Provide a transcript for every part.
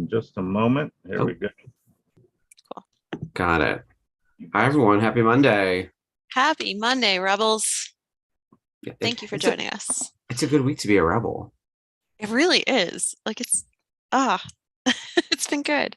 in just a moment. Here we Oh, go. Cool. got it. Hi, everyone. Happy Monday. Happy Monday, Rebels. Yeah, Thank you for it's a joining us. it's a good week to be a rebel. It really is. Like ah, it's been good.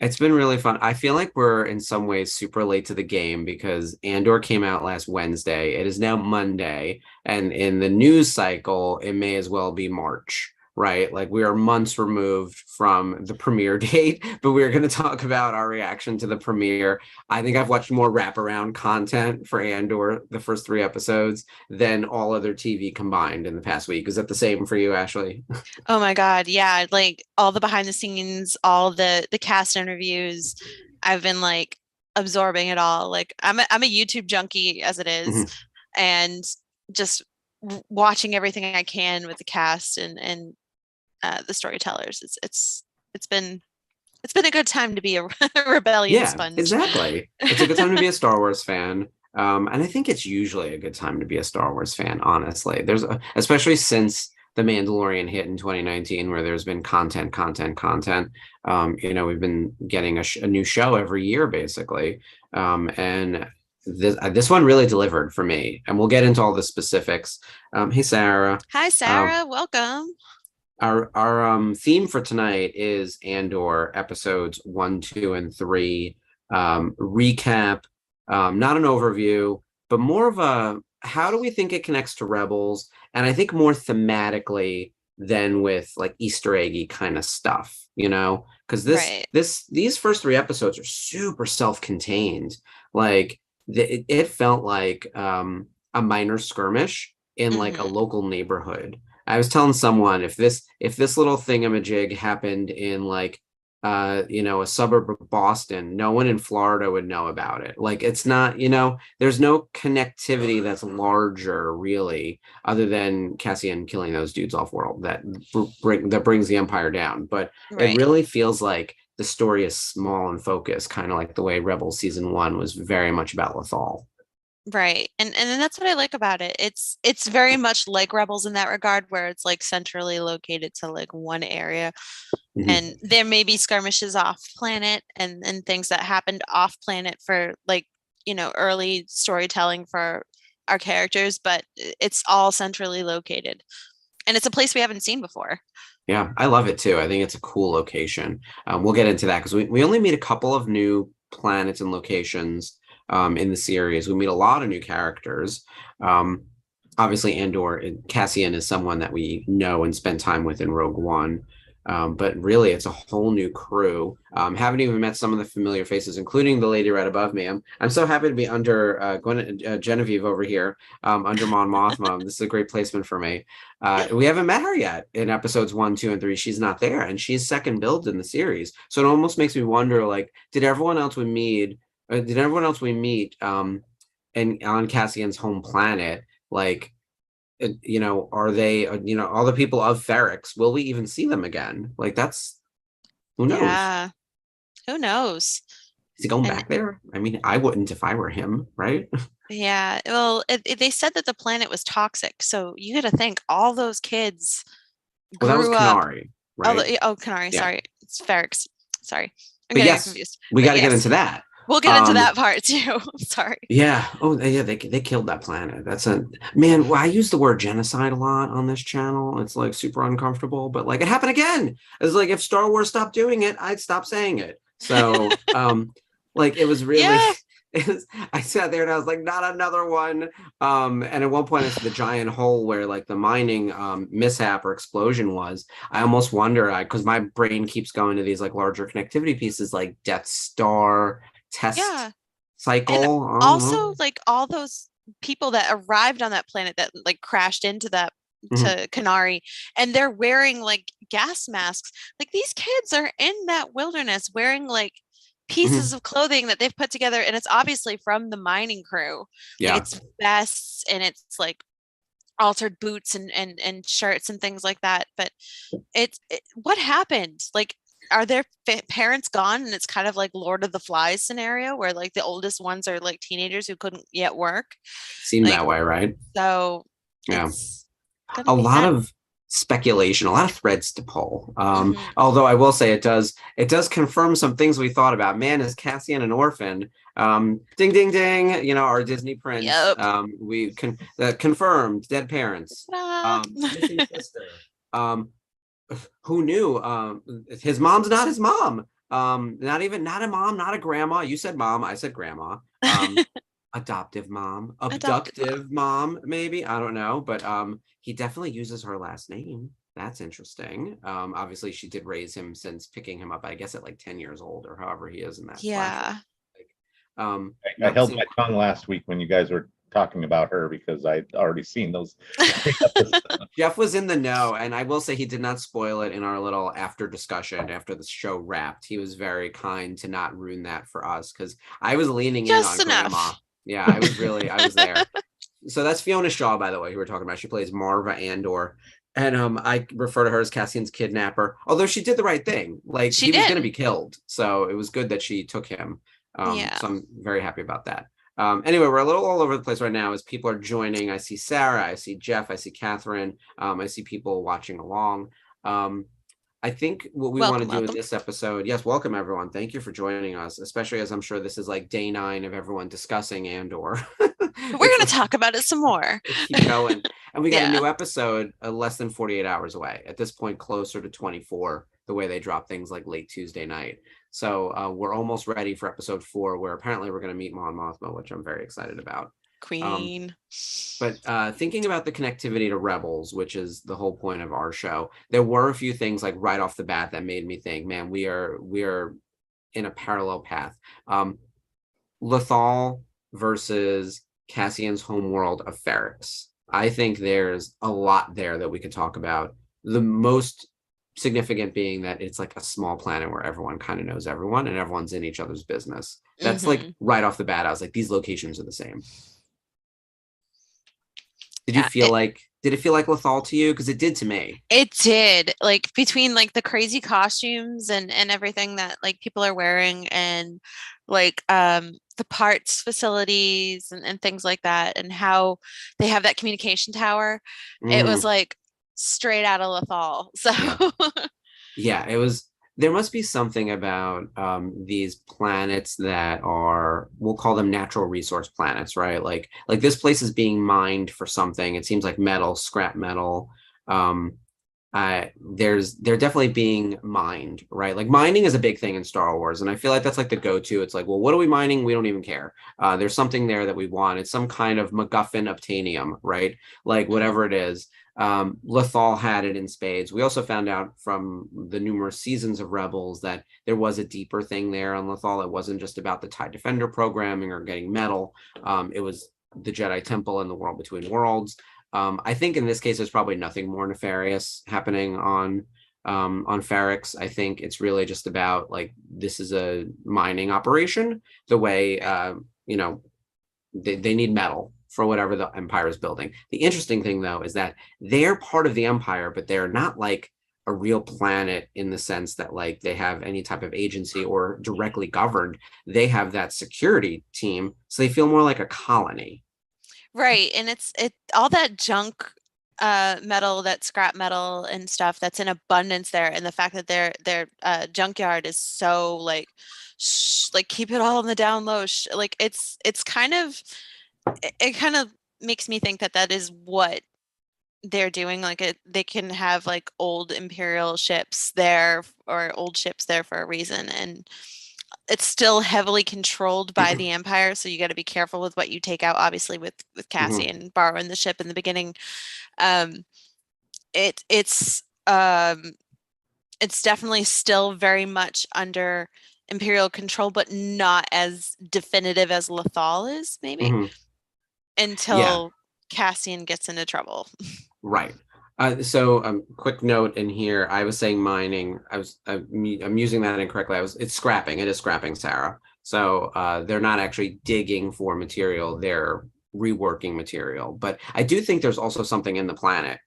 It's been really fun. I feel like we're in some ways super late to the game because Andor came out last Wednesday. It is now Monday, and in the news cycle, it may as well be March, right? Like we are months removed from the premiere date, but we're going to talk about our reaction to the premiere. I think I've watched more wraparound content for Andor, the first three episodes, than all other TV combined in the past week. Is that the same for you, Ashley? Oh my God, yeah, like all the behind the scenes, all the cast interviews. I've been like absorbing it all. Like I'm a YouTube junkie as it is, Mhm. and just watching everything I can with the cast and the storytellers. It's been a good time to be a rebellion Yeah, sponge. exactly. It's a good time to be a Star Wars fan. And I think it's usually a good time to be a Star Wars fan, honestly. Especially since The Mandalorian hit in 2019, where there's been content, content, content. We've been getting a new show every year, basically. And this one really delivered for me. And we'll get into all the specifics. Hey, Sarah. Hi, Um, Sarah. Welcome. our theme for tonight is Andor episodes 1, 2, and 3 recap, not an overview, but more of a how do we think it connects to Rebels, and I think more thematically than with like Easter eggy kind of stuff, because Right. these first three episodes are super self-contained. Like it felt like a minor skirmish in like a Hmm. local neighborhood. I was telling someone if this little thingamajig happened in like a suburb of Boston, no one in Florida would know about it. Like it's not, there's no connectivity that's larger really, other than Cassian killing those dudes off world that brings the Empire down. But it Right. really feels like the story is small and focused, kind of like the way Rebels season 1 was very much about Lothal. Right. And then that's what I like about it. It's very much like Rebels in that regard, where it's like centrally located to like one area. Mhm. And there may be skirmishes off planet and things that happened off planet for like, early storytelling for our characters, but it's all centrally located. And it's a place we haven't seen before. Yeah, I love it too. I think it's a cool location. We'll get into that because we only meet a couple of new planets and locations in the series. We meet a lot of new characters. Um, Obviously, Cassian is someone that we know and spent time with in Rogue One. But really, it's a whole new crew. Haven't even met some of the familiar faces, including the lady right above me. I'm so happy to be under Genevieve over here, under Mon Mothma. This is a great placement for me. We haven't met her yet in episodes 1, 2, and 3. She's not there, and she's second build in the series. So it almost makes me wonder, like, did everyone else we meet, and on Cassian's home planet, like, are they, all the people of Ferrix? Will we even see them again? Like, who knows? Yeah. Who knows? Is he going And back there? I mean, I wouldn't if I were him, right? yeah, well, they said that the planet was toxic. So you got to think all those kids Well, that was grew up. Canary, right? Oh, Canary, Yeah. sorry. It's Ferrex. Sorry. I'm But getting it yes, confused. we But got to get yes, into that. we'll get into Um, that part too. Sorry. yeah. Oh, yeah. They killed that planet. That's a man. Well, I use the word genocide a lot on this channel. It's like super uncomfortable, but like it happened again. It's like if Star Wars stopped doing it, I'd stop saying it. So, like it was really. Yeah. I sat there and I was like, not another one. And at one point, it's the giant hole where like the mining mishap or explosion was. I almost wonder, because my brain keeps going to these like larger connectivity pieces, like Death Star test Yeah. And cycle. I don't know. also like all those people that arrived on that planet that like crashed into that Mhm, to Canary, and they're wearing like gas masks. Like these kids are in that wilderness wearing like pieces mhm. of clothing that they've put together, and it's obviously from the mining crew. Like Yeah. it's vests and it's like altered boots and shirts and things like that. But what happened? Like, are their parents gone? And it's kind of like Lord of the Flies scenario where like the oldest ones are like teenagers who couldn't yet work. Seemed Like, that way, right? so Yeah. it's gonna A be lot that. of speculation, a lot of threads to pull. Hmm. Although I will say it does confirm some things we thought about. Man, is Cassian an orphan? Ding, ding, ding. Our Disney prince. Yep. We confirmed dead parents. Ta-da. Missing sister. Who knew? His mom's not his mom. Not a mom, not a grandma. You said mom, I said grandma. Adoptive mom, Adopted mom. abductive mom, maybe. I don't know, but he definitely uses her last name. That's interesting. Obviously, she did raise him since picking him up, I guess, at like 10 years old or however he is in that flashback. Yeah. I Not held my seeing. tongue last week when you guys were talking about her because I'd already seen those. Jeff was in the know, and I will say he did not spoil it in our little after discussion after the show wrapped. He was very kind to not ruin that for us because I was leaning in Just on Grandma. enough. Yeah, I was there. So that's Fiona Shaw, by the way, who we're talking about. She plays Marva Andor. And I refer to her as Cassian's kidnapper, although she did the right thing. Like She he was going to did. be killed, so it was good that she took him. Yeah. So I'm very happy about that. Anyway, we're a little all over the place right now as people are joining. I see Sarah, I see Jeff, I see Catherine, I see people watching along. Um, I think what we want to Welcome, do in welcome. this episode, yes, welcome everyone. Thank you for joining us, especially as I'm sure this is like day 9 of everyone discussing Andor. We're It's going to like talk about it some more. let's keep going. And we got a Yeah. new episode less than 48 hours away. At this point, closer to 24, the way they drop things like late Tuesday night. So we're almost ready for episode 4, where apparently we're going to meet Mon Mothma, which I'm very excited about. Um, Queen. but thinking about the connectivity to Rebels, which is the whole point of our show, there were a few things like right off the bat that made me think, man, we are in a parallel path. Lothal versus Cassian's homeworld of Ferrix. I think there's a lot there that we could talk about. The most significant being that it's like a small planet where everyone kind of knows everyone and everyone's in each other's business. That's like Hmm. right off the bat. I was like, these locations are the same. Did you Yeah. feel like did it feel like Lothal to you? Because it did to me. It did. Like between like the crazy costumes and everything that like people are wearing and like the parts facilities and things like that and how they have that communication tower. It was Mm, like straight out of Lethal. So yeah. Yeah, it was. There must be something about these planets that are, we'll call them natural resource planets, right? Like this place is being mined for something. It seems like metal, scrap metal. Um, they're definitely being mined, right? Like mining is a big thing in Star Wars, and I feel like that's like the go-to. It's like, well, what are we mining? We don't even care. There's something there that we want. It's some kind of MacGuffin obtainium, right? Like mhm. whatever it is. Lothal had it in spades. We also found out from the numerous seasons of Rebels that there was a deeper thing there on Lothal. It wasn't just about the TIE Defender programming or getting metal. It was the Jedi Temple and the World Between Worlds. I think in this case, there's probably nothing more nefarious happening on Ferrix. I think it's really just about like this is a mining operation. The way you know they need metal for whatever the empire is building. The interesting thing though is that they're part of the empire, but they're not like a real planet in the sense that like they have any type of agency or directly governed. They have that security team, so they feel more like a colony. Right. And it all that junk metal, that scrap metal and stuff that's in abundance there, and the fact that their junkyard is so like like keep it all on the down low. Like it's kind of it kind of makes me think that that is what they're doing. Like they can have like old imperial ships there or old ships there for a reason, and it's still heavily controlled by the empire, so you got to be careful with what you take out, obviously with Mhm. Cassian borrowing the ship in the beginning. um it's it's definitely still very much under imperial control, but not as definitive as Lothal is, maybe, Mhm. Yeah, until Cassian gets into trouble. right. So, quick note in here. I was saying mining. I'm using that incorrectly. It's scrapping. It is scrapping, Sarah. So, they're not actually digging for material. They're reworking material. But I do think there's also something in the planet.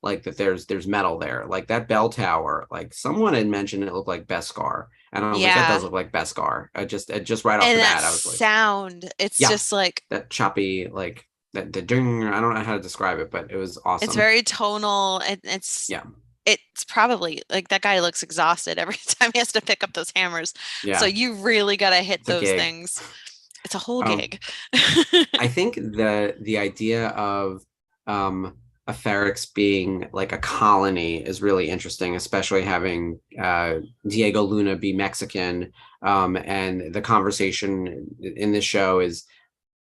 Like that there's metal there. Like that bell tower. Like someone had mentioned it looked like Beskar, and I was like, that does Yeah. look like Beskar. Just right off the And that bat, I was like, sound, it's yeah, just like, that choppy like. That the ding, I don't know how to describe it, but it was It's awesome. very tonal, and Yeah, it's probably like that guy looks exhausted every time he has to pick up those hammers. So yeah, you really got to hit it's a those gig. things. It's a whole Um, gig. I think the idea of a Ferrex being like a colony is really interesting, especially having Diego Luna be Mexican. And the conversation in this show is,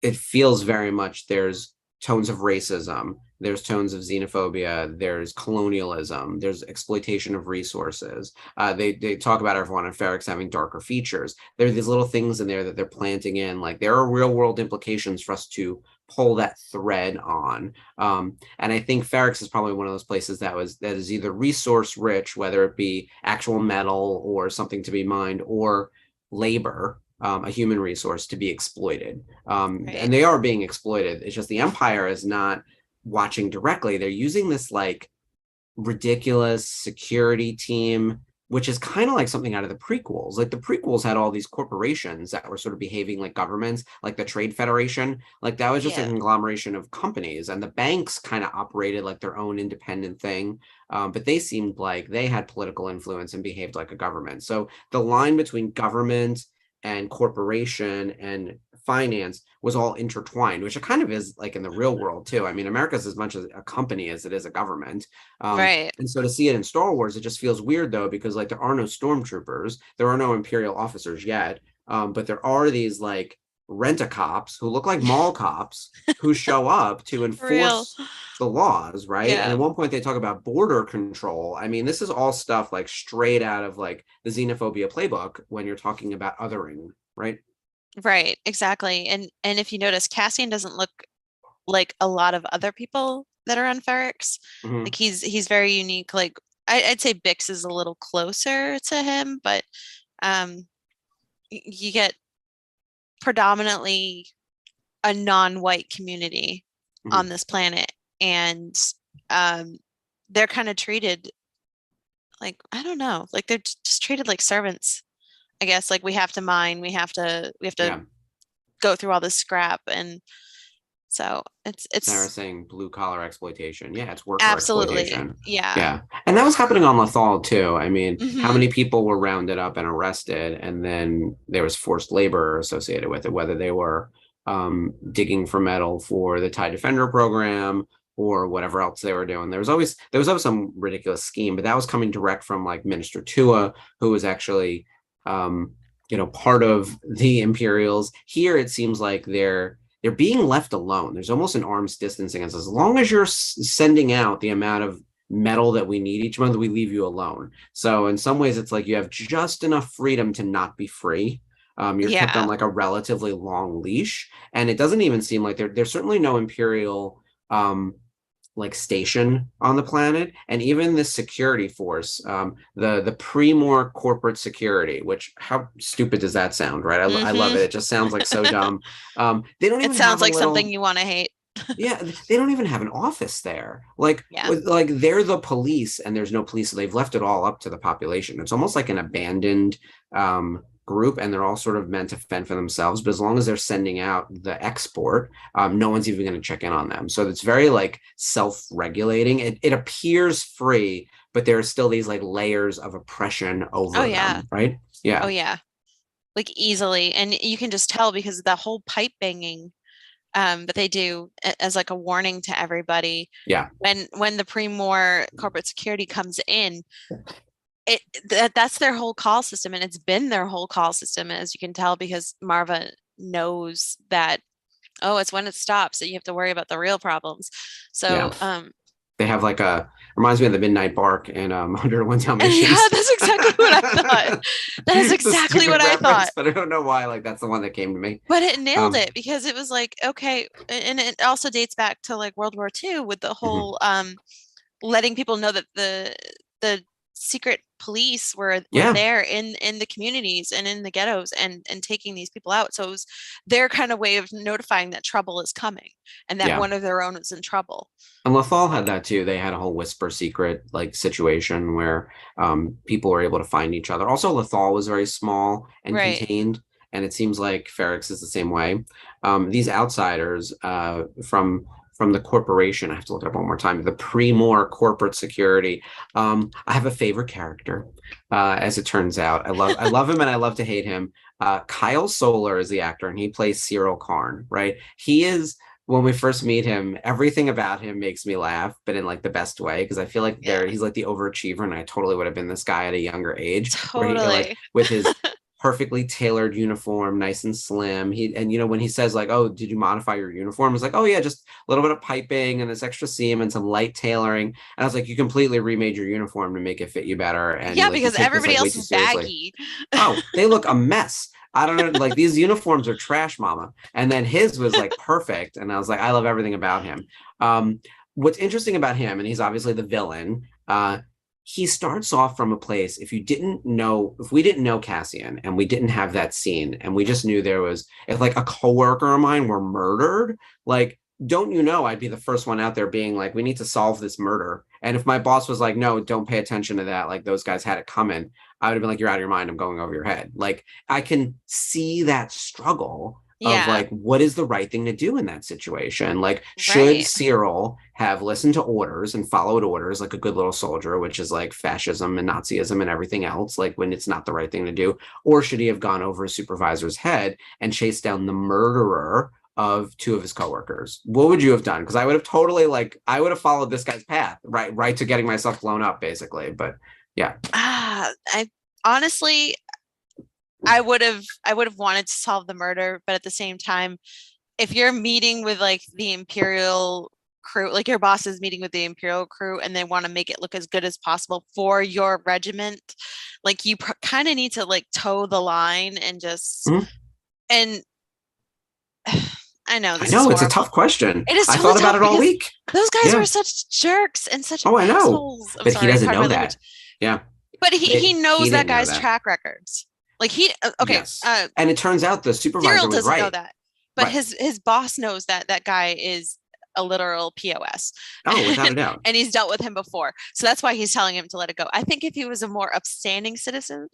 it feels very much, there's tones of racism, there's tones of xenophobia, there's colonialism, there's exploitation of resources. They talk about everyone in Ferrex having darker features. There are these little things in there that they're planting in, like there are real world implications for us to pull that thread on. And I think Ferrex is probably one of those places that is either resource rich, whether it be actual metal or something to be mined, or labor, a human resource to be exploited. Right. And they are being exploited. It's just the Empire is not watching directly. They're using this like ridiculous security team, which is kind of like something out of the prequels. Like the prequels had all these corporations that were sort of behaving like governments, like the Trade Federation. Like that was just a Yeah. conglomeration of companies, and the banks kind of operated like their own independent thing. But they seemed like they had political influence and behaved like a government. So the line between government and corporation and finance was all intertwined, which it kind of is like in the real world too. I mean, America's as much as a company as it is a government. Right. And so to see it in Star Wars, it just feels weird though, because like there are no stormtroopers, there are no Imperial officers yet, but there are these like rent-a-cops who look like mall cops who show up to For real. enforce the laws, right? And Yeah. at one point they talk about border control. I mean, this is all stuff like straight out of like the xenophobia playbook when you're talking about othering, right? Right. Exactly. And if you notice, Cassian doesn't look like a lot of other people that are on Ferrex. Like Hmm. he's very unique. Like I'd say Bix is a little closer to him, but um you get predominantly a non-white community Hmm. on this planet, and um they're kind of treated like, I don't know, like they're just treated like servants, I guess. Like we have to mine, we have to Yeah. go through all this scrap, and so Sarah it's saying blue collar exploitation. Yeah, it's worker absolutely, exploitation. yeah. Yeah. And that was happening on Lethal too. I mean, how Hmm. many people were rounded up and arrested, and then there was forced labor associated with it, whether they were digging for metal for the TIE Defender program or whatever else they were doing. There was always some ridiculous scheme, but that was coming direct from like Minister Tua, who was actually um, part of the Imperials. Here it seems like they're being left alone. There's almost an arm's distancing. As long as you're sending out the amount of metal that we need each month, we leave you alone. So in some ways, it's like you have just enough freedom to not be free. You're kept on Yeah. like a relatively long leash, and it doesn't even seem like there's certainly no imperial like station on the planet. And even this security force, the pre-more corporate security, which, how stupid does that sound, right? I love Hmm. it. It just sounds like so dumb. They don't It even sounds have a like something little, you want to hate. yeah, they don't even have an office there. Like, Yeah. like they're the police, and there's no police, so they've left it all up to the population. It's almost like an abandoned group, and they're all sort of meant to fend for themselves. But as long as they're sending out the export, no one's even going to check in on them. So it's very like self-regulating. It appears free, but there are still these like layers of oppression Oh over yeah. them, right? Oh Yeah, yeah. Like easily. And you can just tell because the whole pipe banging that they do as like a warning to everybody yeah, when the pre-war corporate security comes in, that's their whole call system, and it's been their whole call system, as you can tell, because Marva knows that, oh, it's when it stops that you have to worry about the real problems. yeah. So They have like a, reminds me of the Midnight Bark and 101 yeah, Dalmatians. that's exactly what I thought. That is It's a exactly stupid what I reference, thought. but I don't know why. Like that's the one that came to me. But it nailed Um, it because it was like, okay, and it also dates back to like World War II with the mhm. whole letting people know that the secret police were Yeah, there in the communities and in the ghettos and taking these people out. So it was their kind of way of notifying that trouble is coming and that yeah. one of their own is in trouble. And Lethal had that too. They had a whole whisper secret like situation where people were able to find each other. Also, Lethal was very small and Right. contained. and it seems like Ferrex is the same way. These outsiders from the corporation, I have to look it up one more time, the Premor corporate security. I have a favorite character, as it turns out. I love him and I love to hate him. Kyle Solar is the actor, and he plays Cyril Karn, right? He is, when we first meet him, everything about him makes me laugh, but in like the best way, because I feel like he's like the overachiever, and I totally would have been this guy at a younger age. Where he, like, Totally. with his perfectly tailored uniform, nice and slim. And when he says like, "Oh, did you modify your uniform?" It's like, "Oh yeah, just a little bit of piping and this extra seam and some light tailoring." And I was like, "You completely remade your uniform to make it fit you better." And Yeah, like, you because take this everybody like way else too is seriously. baggy. Oh, they look a mess. I don't know, like these uniforms are trash, mama. And then his was like perfect. And I was like, I love everything about him. What's interesting about him, and he's obviously the villain, he starts off from a place. If we didn't know Cassian and we didn't have that scene, and we just knew if like a coworker of mine were murdered, like, don't you know, I'd be the first one out there being like, we need to solve this murder. And if my boss was like, no, don't pay attention to that, like those guys had it coming, I would have been like, you're out of your mind, I'm going over your head. Like, I can see that struggle of Yeah, like, what is the right thing to do in that situation? Like, should right. Cyril have listened to orders and followed orders like a good little soldier, which is like fascism and Nazism and everything else, like when it's not the right thing to do? Or should he have gone over his supervisor's head and chased down the murderer of two of his coworkers? What would you have done? Because I would have totally, like, I would have followed this guy's path, right to getting myself blown up, basically. But yeah. I honestly, I would have wanted to solve the murder, but at the same time, if you're meeting with like the Imperial crew, like your boss is meeting with the Imperial crew and they want to make it look as good as possible for your regiment, like you kind of need to like toe the line and just Mhm. and I know I this is know it's a horrible. tough question. It is I totally thought about tough it all because week. those guys Yeah. were such jerks and such Oh, I know. assholes. I'm But he sorry, doesn't pardon my know language. that. Yeah. But he He knows that didn't know guy's that. track records. Like okay, Yes. And it turns out the supervisor Cyril was doesn't know right. that, but Right. his boss knows that that guy is a literal POS. Oh, without a doubt. And he's dealt with him before. So that's why he's telling him to let it go. I think if he was a more upstanding citizen,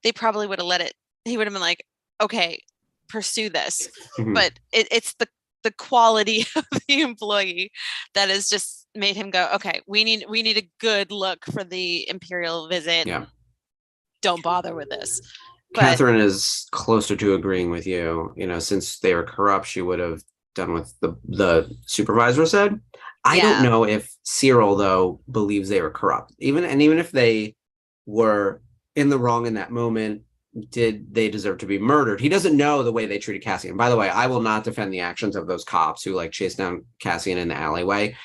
they probably would have let it, he would have been like, okay, pursue this. Mhm. But it's the quality of the employee that has just made him go, okay, we need a good look for the Imperial visit. Yeah. Don't bother with this. But Catherine is closer to agreeing with you. Since they were corrupt, she would have done what the supervisor said. I don't yeah, know if Cyril, though, believes they were corrupt. Even if they were in the wrong in that moment, did they deserve to be murdered? He doesn't know the way they treated Cassian. By the way, I will not defend the actions of those cops who like chased down Cassian in the alleyway.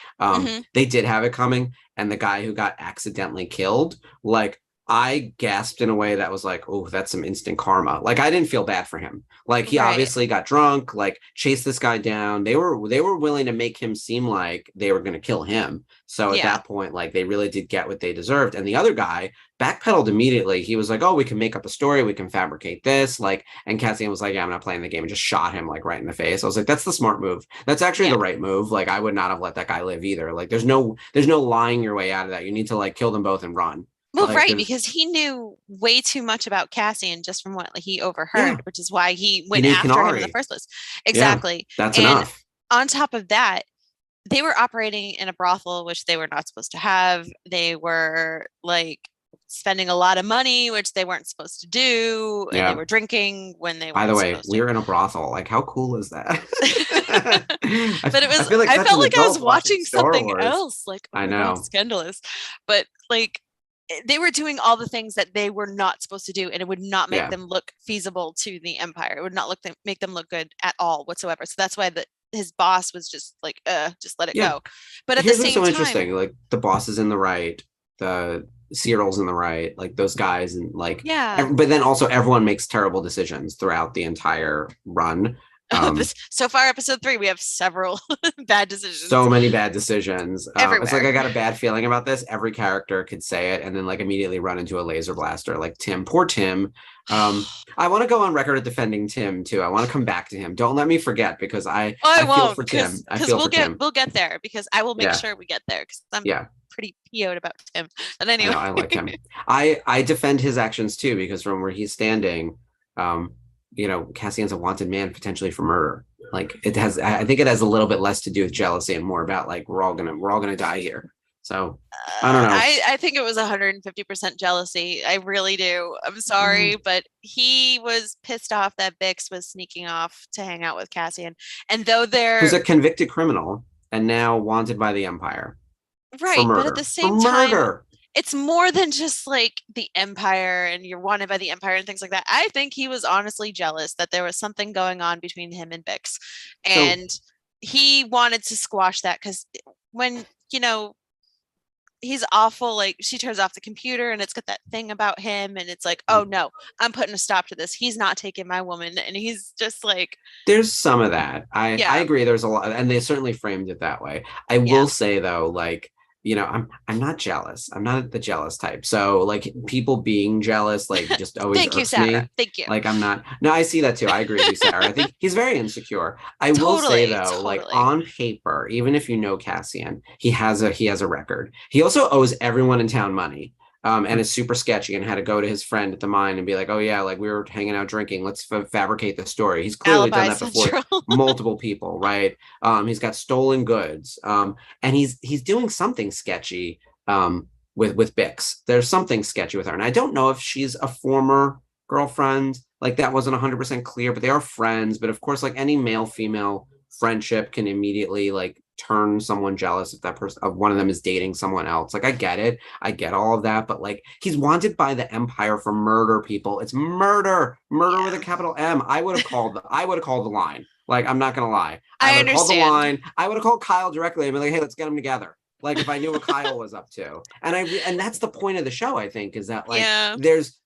They did have it coming, and the guy who got accidentally killed, like, I gasped in a way that was like, oh, that's some instant karma. Like, I didn't feel bad for him. Like, he right. obviously got drunk, like chased this guy down. They were willing to make him seem like they were going to kill him. So at Yeah. that point, like, they really did get what they deserved. And the other guy backpedaled immediately. He was like, oh, we can make up a story. We can fabricate this. Like, and Cassian was like, yeah, I'm not playing the game, and just shot him like right in the face. I was like, that's the smart move. That's actually Yeah. the right move. Like, I would not have let that guy live either. Like, there's no lying your way out of that. You need to like kill them both and run. Well, Like, right, because he knew way too much about Cassian just from what he overheard, Yeah. which is why he He went knew after him in the Kenari. first place. Yeah, Exactly. that's And enough. on top of that, they were operating in a brothel, which they were not supposed to have. They were like spending a lot of money, which they weren't supposed to do, and they Yeah. were drinking when they By the weren't way, supposed we to. were in a brothel. Like, how cool is that? But it was, I feel like I such felt an like I was adult watching Star something Wars. else. Like, oh I my God, know. scandalous. But like, they were doing all the things that they were not supposed to do, and it would not make Yeah. them look feasible to the Empire. It would not make them look good at all whatsoever. So that's why his boss was just like, just let it Yeah. go. But at Here's the what's same so time, interesting. Like, the boss is in the right, the Cyril's in the right, like those guys, and like, yeah. but then also everyone makes terrible decisions throughout the entire run. So far, episode 3, we have several bad decisions. So many bad decisions. Everywhere. It's like, I got a bad feeling about this. Every character could say it and then like immediately run into a laser blaster. Like Tim, poor Tim. I want to go on record at defending Tim too. I want to come back to him. Don't let me forget, because I feel for Tim. I feel for Tim. We'll get there, because I will make sure we get there, because I'm pretty PO'd about Tim. But anyway, I like him. I defend his actions too, because from where he's standing, Cassian's a wanted man potentially for murder. Like I think it has a little bit less to do with jealousy and more about like we're all gonna die here. So I don't know. I think it was 150% jealousy. I really do. I'm sorry, but he was pissed off that Bix was sneaking off to hang out with Cassian. And though Who's they're a convicted criminal and now wanted by the Empire for right, but at murder. the For same time, murder. it's more than just like the Empire and you're wanted by the Empire and things like that. I think he was honestly jealous that there was something going on between him and Bix. So- And he wanted to squash that because when, he's awful, like she turns off the computer and it's got that thing about him and it's like, oh no, I'm putting a stop to this. He's not taking my woman. And he's just like, There's some of that. I Yeah. agree. There's a lot, and they certainly framed it that way. I Yeah. will say though, like, I'm not jealous. I'm not the jealous type. So like people being jealous, like just always thank you, irks Sarah. me. Thank you. Like I'm not. No, I see that too. I agree with you, Sarah. I think he's very insecure. I will say though, like Totally. on paper, even if you know Cassian, he has a record. He also owes everyone in town money. And is super sketchy and had to go to his friend at the mine and be like, oh yeah, like we were hanging out drinking. Let's fabricate the story. He's clearly Alibi done that before. Central. Multiple people, right? He's got stolen goods. And he's doing something sketchy with Bix. There's something sketchy with her. And I don't know if she's a former girlfriend. Like that wasn't 100% clear, but they are friends. But of course, like any male-female friendship can immediately like turn someone jealous if that person of one of them is dating someone else. Like I get it. I get all of that, but like he's wanted by the Empire for murder, people. It's murder with a capital M. I would have called the line. Like I'm not gonna lie. I would have called the understand. line. I would have called Kyle directly and be like, hey, let's get them together. Like if I knew what Kyle was up to. And that's the point of the show, I think, is that like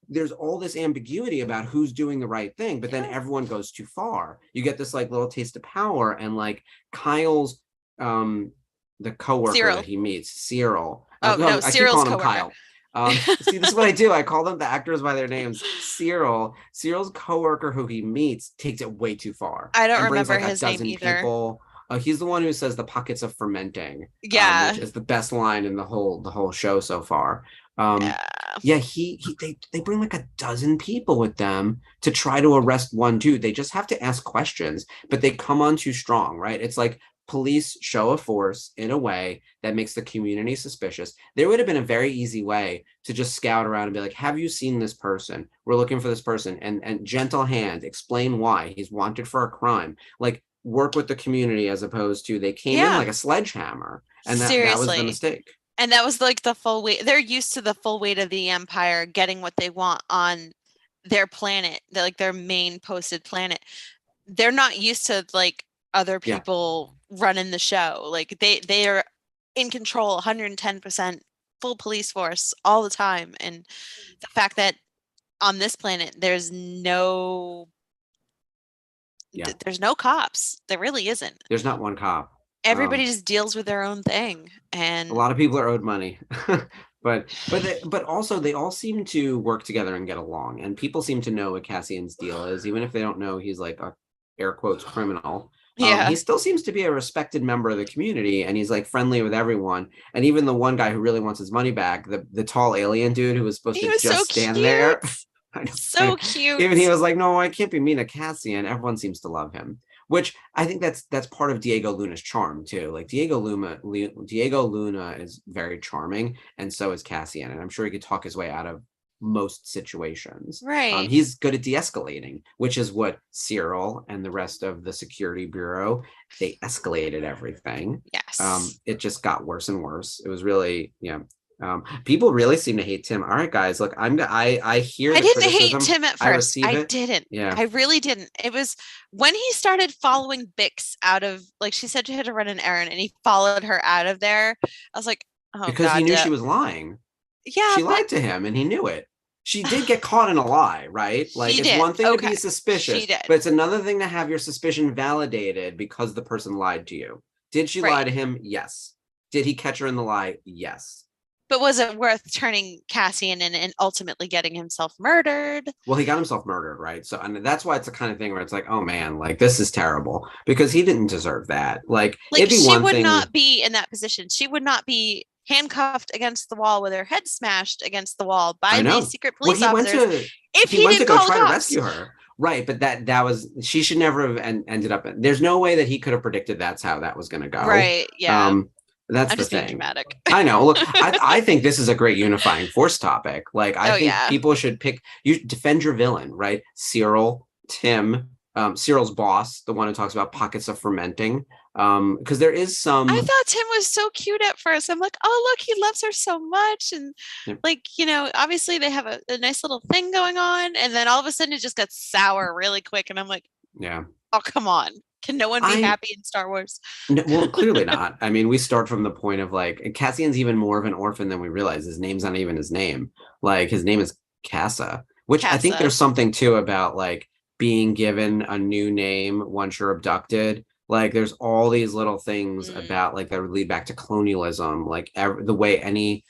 there's all this ambiguity about who's doing the right thing, but then everyone goes too far. You get this like little taste of power, and like Kyle's the coworker that he meets, Cyril. Oh no, I Cyril's keep calling him Kyle. See, this is what I do. I call them the actors by their names. Cyril's coworker who he meets takes it way too far. I don't and brings, remember like, his name either. People. He's the one who says the pockets of fermenting. Yeah. Which is the best line in the whole show so far. They bring like a dozen people with them to try to arrest one dude. They just have to ask questions, but they come on too strong, right? It's like police show of force in a way that makes the community suspicious. There would have been a very easy way to just scout around and be like, have you seen this person? We're looking for this person. And gentle hand, explain why he's wanted for a crime. Like work with the community as opposed to they came in like a sledgehammer. And that was the mistake. And that was like the full weight. They're used to the full weight of the Empire getting what they want on their planet, their main posted planet. They're not used to like other people running the show. Like they are in control 110%, full police force all the time. And the fact that on this planet there's no cops. There really isn't. There's not one cop. Everybody just deals with their own thing, and a lot of people are owed money. but also they all seem to work together and get along, and people seem to know what Cassian's deal is, even if they don't know he's like a air quotes criminal. He still seems to be a respected member of the community, and he's like friendly with everyone. And even the one guy who really wants his money back, the tall alien dude who was supposed to just stand there. So cute. Even he was like, no, I can't be mean to Cassian. Everyone seems to love him, which I think that's part of Diego Luna's charm too. Like Diego Luna is very charming, and so is Cassian, and I'm sure he could talk his way out of most situations. Right. He's good at de-escalating, which is what Cyril and the rest of the security bureau, they escalated everything. Yes. It just got worse and worse. It was really, people really seem to hate Tim. All right, guys, look, I hear. I didn't hate Tim at first. I didn't. Yeah, I really didn't. It was when he started following Bix out of, like, she said she had to run an errand, and he followed her out of there. I was like, oh, because he knew she was lying. Yeah, she lied to him, and he knew it. She did get caught in a lie, right? Like it's one thing to be suspicious, but it's another thing to have your suspicion validated because the person lied to you. Did she lie to him? Yes. Did he catch her in the lie? Yes. But was it worth turning Cassian in and ultimately getting himself murdered? Well, he got himself murdered, right? So, and that's why it's the kind of thing where it's like, oh man, like this is terrible because he didn't deserve that. Like it'd be she would not be in that position. She would not be handcuffed against the wall with her head smashed against the wall by these secret police officers. If he went to go try to rescue her. Right, but that was she should never have ended up in. There's no way that he could have predicted that's how that was going to go. Right. Yeah. That's I'm the just being thing. dramatic. I know. Look, I think this is a great unifying force topic. Like, I Oh think yeah. people should pick you defend your villain, right? Cyril, Tim, Cyril's boss, the one who talks about pockets of fermenting. Because there is some. I thought Tim was so cute at first. I'm like, oh look, he loves her so much, and Yeah. like obviously they have a nice little thing going on, and then all of a sudden it just got sour really quick, and I'm like, Yeah. oh come on, can no one be happy in Star Wars? No, well, clearly not. I mean, we start from the point of like Cassian's even more of an orphan than we realize. His name's not even his name. Like his name is Cassa, which I think Cassa. there's something too about like being given a new name once you're abducted. Like there's all these little things about like that lead back to colonialism, like the way any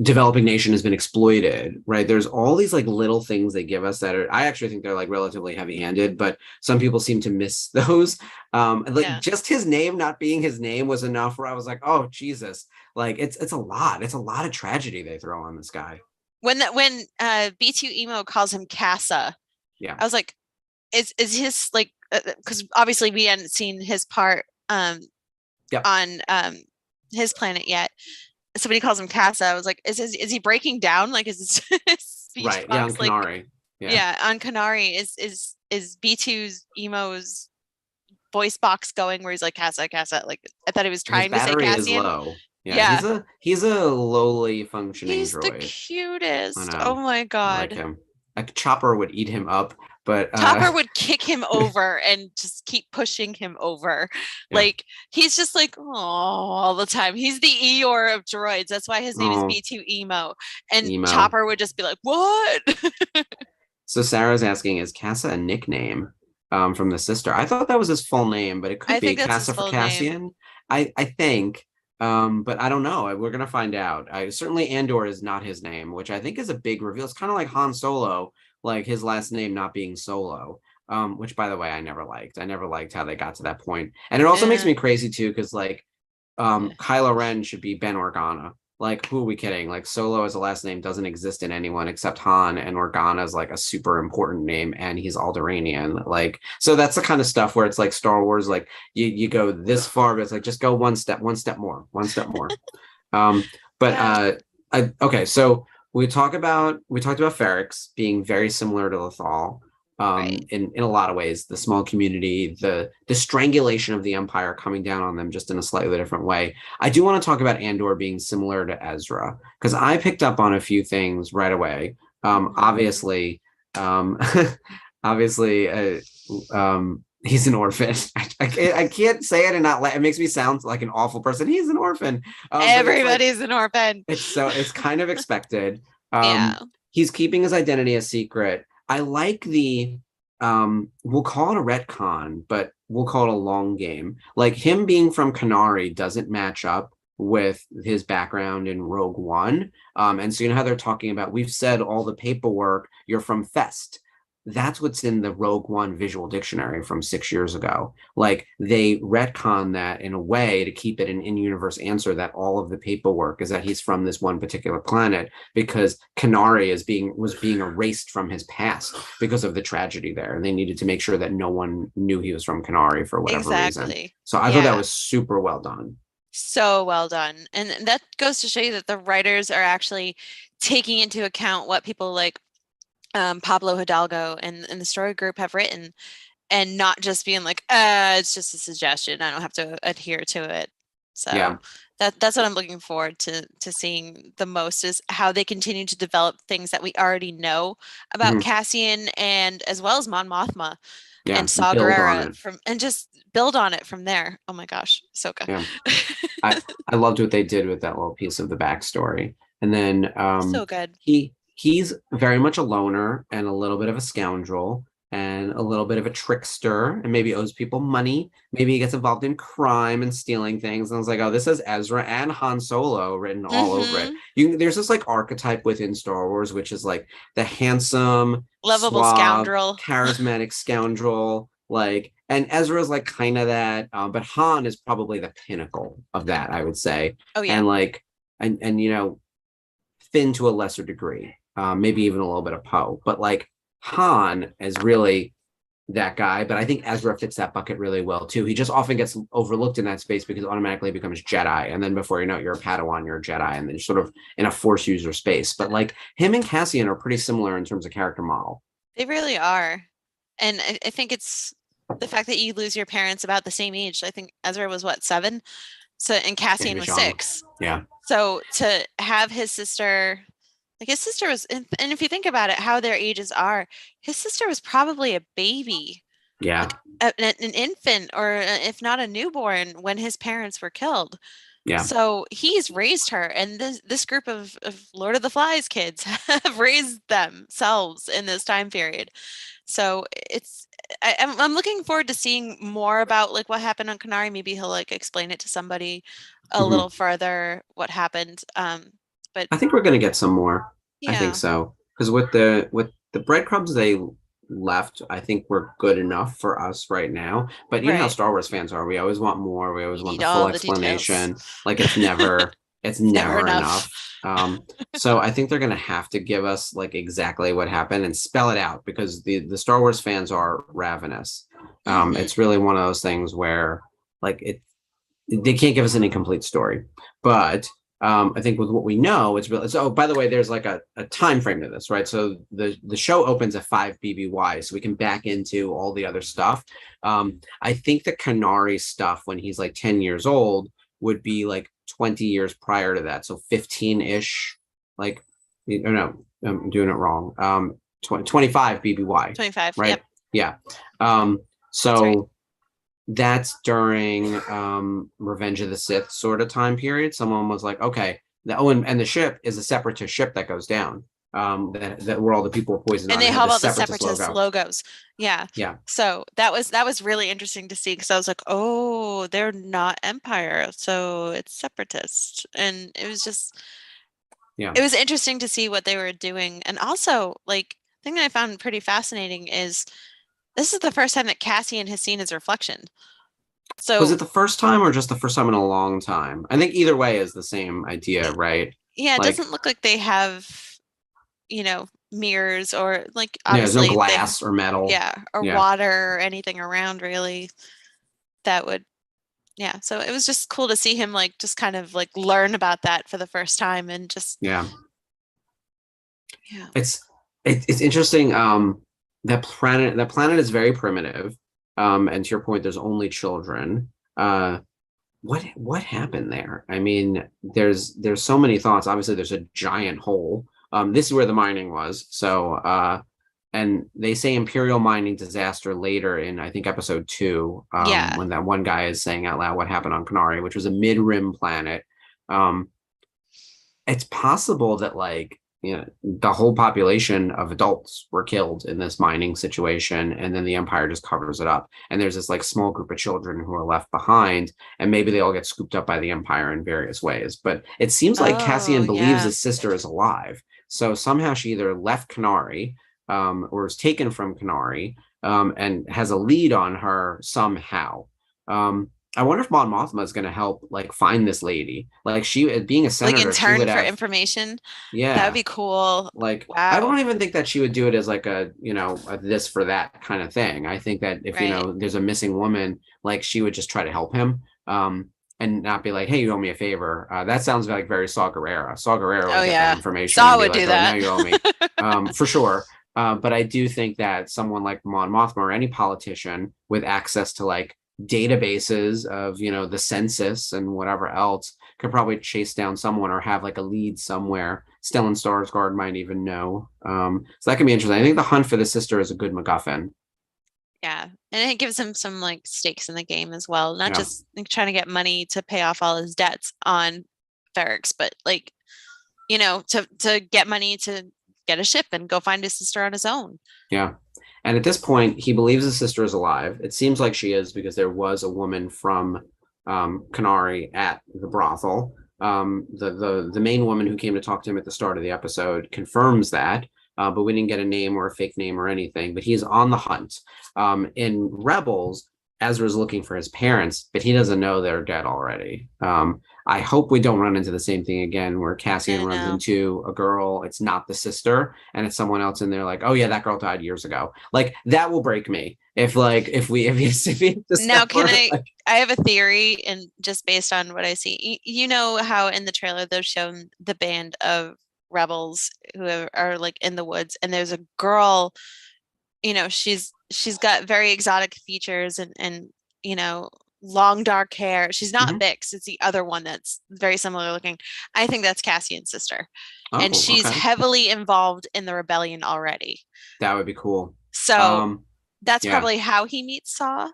developing nation has been exploited, right? There's all these like little things they give us that are, I actually think they're like relatively heavy-handed, but some people seem to miss those. Like just his name not being his name was enough where I was like, oh Jesus, like it's a lot of tragedy they throw on this guy. When B2 Emo calls him Cassa, yeah, I was like, is his like, because obviously we hadn't seen his part on his planet yet. So when he calls him Cassa, I was like, is he breaking down? Like, is his speech right? box, Yeah, on Canary. Yeah, on Canary is B2's Emo's voice box going where he's like Cassa. Like I thought he was trying to say Cassian. His battery is low. Yeah, he's a lowly functioning droid. He's the cutest. Oh my god. I like him. A Chopper would eat him up, but Chopper would kick him over and just keep pushing him over. Yeah. Like he's just like, oh, all the time. He's the Eeyore of droids. That's why his name is B2 Emo. And Chopper would just be like, what? So Sarah's asking, is Cassa a nickname from the sister? I thought that was his full name, but it could be Cassa for Cassian. I think. But I don't know. We're gonna find out. Certainly Andor is not his name, which I think is a big reveal. It's kind of like Han Solo, like his last name not being Solo. Which by the way, I never liked. I never liked how they got to that point. And it also makes me crazy too, because like Kylo Ren should be Ben Organa. Like, who are we kidding? Like, Solo as a last name doesn't exist in anyone except Han, and Organa is like a super important name, and he's Alderaanian. Like, so that's the kind of stuff where it's like Star Wars, like you go this far, but it's like just go one step more. Okay, so we talked about Ferrix being very similar to Lothal. In a lot of ways, the small community, the strangulation of the Empire coming down on them just in a slightly different way. I do want to talk about Andor being similar to Ezra, because I picked up on a few things right away. Obviously, he's an orphan. I can't say it and not it makes me sound like an awful person. He's an orphan. Everybody's an orphan. It's kind of expected. He's keeping his identity a secret. I like the, we'll call it a retcon, but we'll call it a long game. Like him being from Canary doesn't match up with his background in Rogue One. And so you know how they're talking about, we've said all the paperwork, you're from Fest. That's what's in the Rogue One visual dictionary from 6 years ago. Like they retcon that in a way to keep it an in-universe answer that all of the paperwork is that he's from this one particular planet, because Canary was being erased from his past because of the tragedy there. And they needed to make sure that no one knew he was from Canary for whatever reason. So I thought that was super well done. So well done. And that goes to show you that the writers are actually taking into account what people like Pablo Hidalgo and the story group have written, and not just being like, it's just a suggestion, I don't have to adhere to it. So that's what I'm looking forward to seeing the most, is how they continue to develop things that we already know about Cassian, and as well as Mon Mothma and Saw Gerrera, and just build on it from there. Oh my gosh, so good. I loved what they did with that little piece of the backstory. And then so good. He's very much a loner and a little bit of a scoundrel and a little bit of a trickster, and maybe owes people money. Maybe he gets involved in crime and stealing things. And I was like, oh, this has Ezra and Han Solo written all over it. There's this like archetype within Star Wars, which is like the handsome, lovable suave, scoundrel, charismatic scoundrel. Like, and Ezra's like kind of that, but Han is probably the pinnacle of that, I would say. Oh yeah. And like, and you know, Finn to a lesser degree. Maybe even a little bit of Poe, but like Han is really that guy, but I think Ezra fits that bucket really well too. He just often gets overlooked in that space because it automatically becomes Jedi, and then before you know it, you're a Padawan, you're a Jedi, and then you're sort of in a Force user space. But like him and Cassian are pretty similar in terms of character model. They really are. And I think it's the fact that you lose your parents about the same age. I think Ezra was what, 7? So and Yeah, he Cassian was was young. 6. Yeah, So to have his sister, like his sister was, and if you think about it, how their ages are, his sister was probably a baby, yeah, like an infant, or if not a newborn when his parents were killed. yeah. So he's raised her, and this group of Lord of the Flies kids have raised themselves in this time period. So it's I'm looking forward to seeing more about like what happened on Canary. Maybe he'll like explain it to somebody a Mhm. little further what happened. But I think we're gonna get some more. I think yeah, so because with the breadcrumbs they left, I think we're good enough for us right now. But you know how right. Star Wars fans are. We always want more. We always You want need the full all the details. explanation. Like it's It's never never enough. enough. So I think they're gonna have to give us like exactly what happened and spell it out because the Star Wars fans are ravenous. Hmm. It's really one of those things where like they can't give us an incomplete story. But I think with what we know, it's really so. By the way, there's like a time frame to this, right? So the show opens at 5 BBY, so we can back into all the other stuff. I think the Canary stuff when he's like 10 years old would be like 20 years prior to that, so 15-ish. Like, no, I'm doing it wrong. 25 BBY, 25. right? Yep. Yeah. That's right. So that's during Revenge of the Sith sort of time period. Someone was like, okay, and the ship is a separatist ship that goes down. That where all the people were poisoned And on. they It had have the all the separatist separatist logo. logos. Yeah. Yeah, So that was really interesting to see because I was like, oh, they're not Empire, so it's separatist. And yeah. it was interesting to see what they were doing. And also, like, thing that I found pretty fascinating is this is the first time that Cassian has seen his reflection. Was So it the first time or just the first time in a long time? I think either way is the same idea, right? yeah, it Like, doesn't look like they have, mirrors or like yeah, there's no obviously they have, glass or metal. yeah, or Yeah, water or anything around really that would, yeah. So it was just cool to see him like just kind of like learn about that for the first time and just, yeah. yeah. It's it's interesting. That planet is very primitive. And to your point, there's only children. What happened there? I mean, there's so many thoughts. Obviously, there's a giant hole. This is where the mining was. So and they say Imperial mining disaster later in I think episode 2, Yeah. when that one guy is saying out loud what happened on Canary, which was a mid-rim planet. Um, it's possible that like the whole population of adults were killed in this mining situation and then the empire just covers it up and there's this like small group of children who are left behind and maybe they all get scooped up by the empire in various ways, but it seems like Oh, Cassian believes yeah. his sister is alive, so somehow she either left Canary, or is taken from Canary, and has a lead on her somehow. I wonder if Mon Mothma is going to help like find this lady. Like she, being a Like in senator, she would turn for have, information. That would yeah. be cool. Like I Wow. don't even think that she would do it as like a this for that kind of thing. I think that if Right. there's a missing woman, like she would just try to help him, and not be like, hey, you owe me a favor. That sounds like very Saw Gerrera. Saw Gerrera Oh would get that yeah. information Saw and be would like, do oh, now that. you owe me, for sure. But I do think that someone like Mon Mothma or any politician with access to like databases of the census and whatever else could probably chase down someone or have like a lead somewhere. Stellan Skarsgård might even know. So that can be interesting. I think the hunt for the sister is a good MacGuffin. Yeah. And it gives him some like stakes in the game as well. Not Yeah, just like trying to get money to pay off all his debts on Ferrex, but like, to get money to get a ship and go find his sister on his own. yeah. And at this point, he believes his sister is alive. It seems like she is because there was a woman from Canary at the brothel. The main woman who came to talk to him at the start of the episode confirms that, but we didn't get a name or a fake name or anything. But he's on the hunt. In Rebels, Ezra's looking for his parents, but he doesn't know they're dead already. I hope we don't run into the same thing again where Cassian I runs know. into a girl, it's not the sister, and it's someone else, and they're like, "Oh yeah, that girl died years ago." Like that will break me if we Now, can discover like, I have a theory, and just based on what I see, you know how in the trailer they've shown the band of rebels who are like in the woods, and there's a girl, she's got very exotic features and long dark hair. She's not mhm. Bix, it's the other one that's very similar looking. I think that's Cassian's sister, and Oh, she's okay, heavily involved in the rebellion already. that would be cool. So Um, that's yeah. probably how he meets Saw.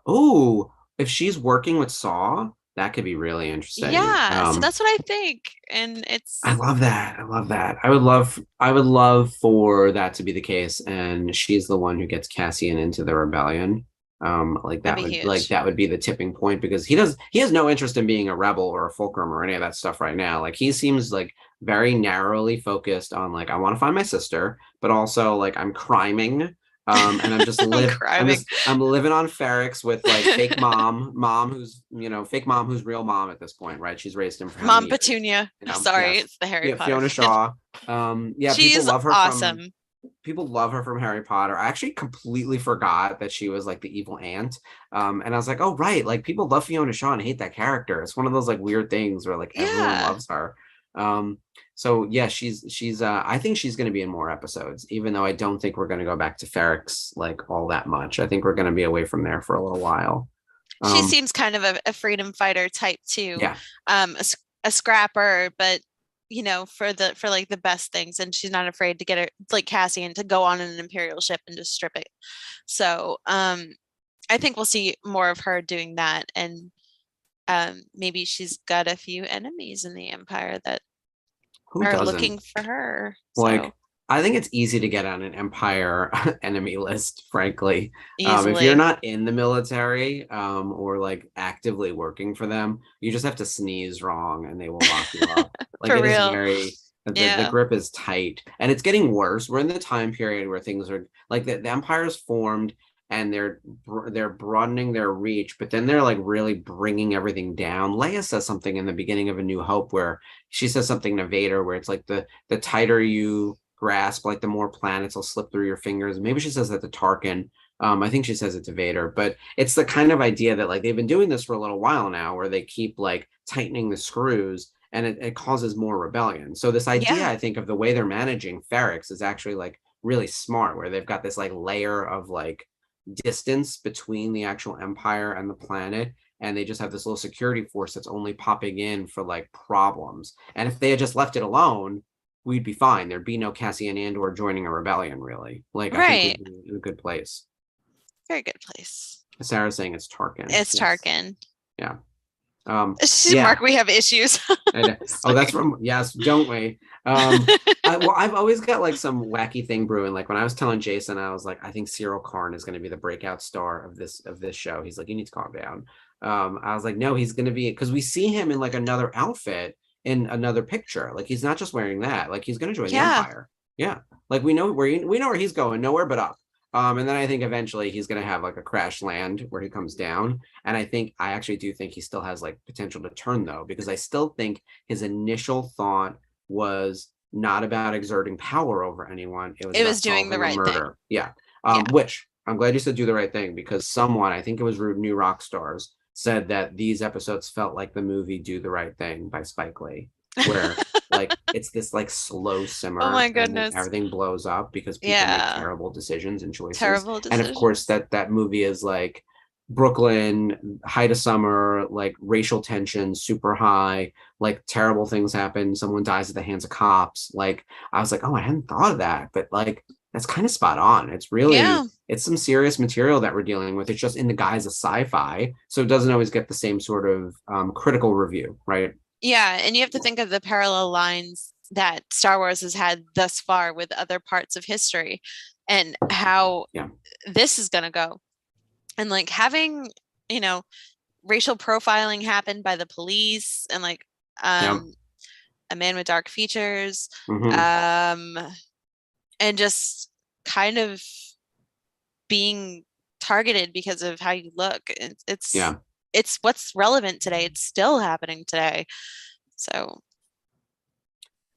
Oh, if she's working with Saw, that could be really interesting. Yeah, so that's what I think. And I it's love that. I love that. I would love for that to be the case, and she's the one who gets Cassian into the rebellion. Like That'd that be would like huge. that would be the tipping point because he has no interest in being a rebel or a fulcrum or any of that stuff right now. Like he seems like very narrowly focused on like I want to find my sister, but also like I'm criming. And I'm crying. I'm living on Ferrex with like fake mom who's fake mom who's real mom at this point, right? She's raised him for how Mom many years? Petunia. Sorry, Yes. it's the Harry Yeah, Potter Fiona fan. Shaw. Yeah, She's awesome. people love her from Harry Potter. I actually completely forgot that she was like the evil aunt. And I was like, oh right, like people love Fiona Shaw and hate that character. It's one of those like weird things where like everyone Yeah. loves her. So yeah, she's I think she's gonna be in more episodes, even though I don't think we're gonna go back to Ferrex like all that much. I think we're gonna be away from there for a little while. She Um, seems kind of a freedom fighter type too. yeah. A scrapper, but for like the best things, and she's not afraid to get her like Cassian to go on an Imperial ship and just strip it. So I think we'll see more of her doing that, and maybe she's got a few enemies in the Empire that Who are doesn't? looking for her. So Like, I think it's easy to get on an empire enemy list, frankly. If you're easily. not in the military, or like actively working for them, you just have to sneeze wrong and they will lock you up. Like For it is real. very the Yeah. grip is tight and it's getting worse. We're in the time period where things are like the empire's formed and they're broadening their reach, but then they're like really bringing everything down. Leia says something in the beginning of A New Hope where she says something to Vader where it's like the tighter you grasp, like the more planets will slip through your fingers. Maybe she says that to Tarkin. I think she says it to Vader, but it's the kind of idea that like they've been doing this for a little while now, where they keep like tightening the screws, and it causes more rebellion. So this idea, Yeah. I think, of the way they're managing Ferrex is actually like really smart, where they've got this like layer of like distance between the actual empire and the planet, and they just have this little security force that's only popping in for like problems. And if they had just left it alone, we'd be fine. There'd be no Cassian Andor joining a rebellion, really. Like I think Right. we'd be in a good place. Very good place. Sarah's saying it's Tarkin. It's Yes. Tarkin. Yeah. Mark, Yeah. we have issues. Oh, that's from yes, don't we? Well, I've always got like some wacky thing brewing. Like when I was telling Jason, I was like, I think Cyril Karn is going to be the breakout star of this show. He's like, you need to calm down. I was like, no, he's going to be because we see him in like another outfit in another picture. Like he's not just wearing that. Like he's going to join the Yeah. Empire. Yeah, like we know where he's going, nowhere but up. And then I think eventually he's going to have like a crash land where he comes down. And I actually do think he still has like potential to turn though, because I still think his initial thought was not about exerting power over anyone. It was It about was doing the solving a right thing. murder. Yeah. Yeah. Which I'm glad you said do the right thing because someone, I think it was New Rock Stars, said that these episodes felt like the movie Do the Right Thing by Spike Lee, where like it's this like slow Oh simmer my and then goodness. everything blows up because people make Yeah. terrible decisions and choices. Terrible And of course decisions. that movie is like Brooklyn, height of summer, like racial tension super high, like terrible things happen, someone dies at the hands of cops. Like I was like, oh, I hadn't thought of that, but like that's kind of spot on. Yeah. It's some serious material that we're dealing with. It's just in the guise of sci-fi, so it doesn't always get the same sort of critical review, right? Yeah. And you have to think of the parallel lines that Star Wars has had thus far with other parts of history and how Yeah. this is going to go. And like having, you know, racial profiling happen by the police and like Yeah. a man with dark features, Mm-hmm. and just kind of being targeted because of how you look. Yeah. It's what's relevant today. It's still happening today. So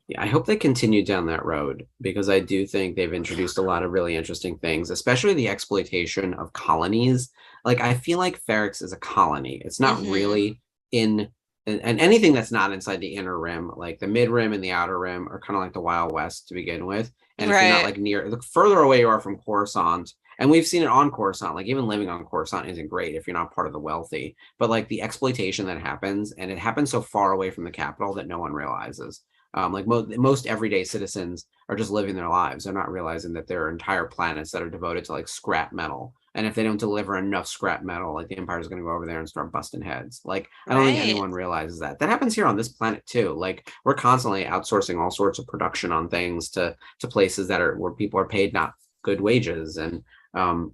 Yeah, I hope they continue down that road because I do think they've introduced a lot of really interesting things, especially the exploitation of colonies. Like I feel like Ferrix is a colony. It's not mhm. really in and anything that's not inside the inner rim, like the mid rim and the outer rim, are kind of like the Wild West to begin with. And if you're not Right. like near, the further away you are from Coruscant, and we've seen it on Coruscant, like even living on Coruscant isn't great if you're not part of the wealthy. But like the exploitation that happens, and it happens so far away from the capital that no one realizes. Like most everyday citizens are just living their lives. They're not realizing that there are entire planets that are devoted to like scrap metal. And if they don't deliver enough scrap metal, like the Empire is going to go over there and start busting heads. Like, I don't think Right. anyone realizes that. That happens here on this planet too. Like, we're constantly outsourcing all sorts of production on things to places that are where people are paid not good wages. And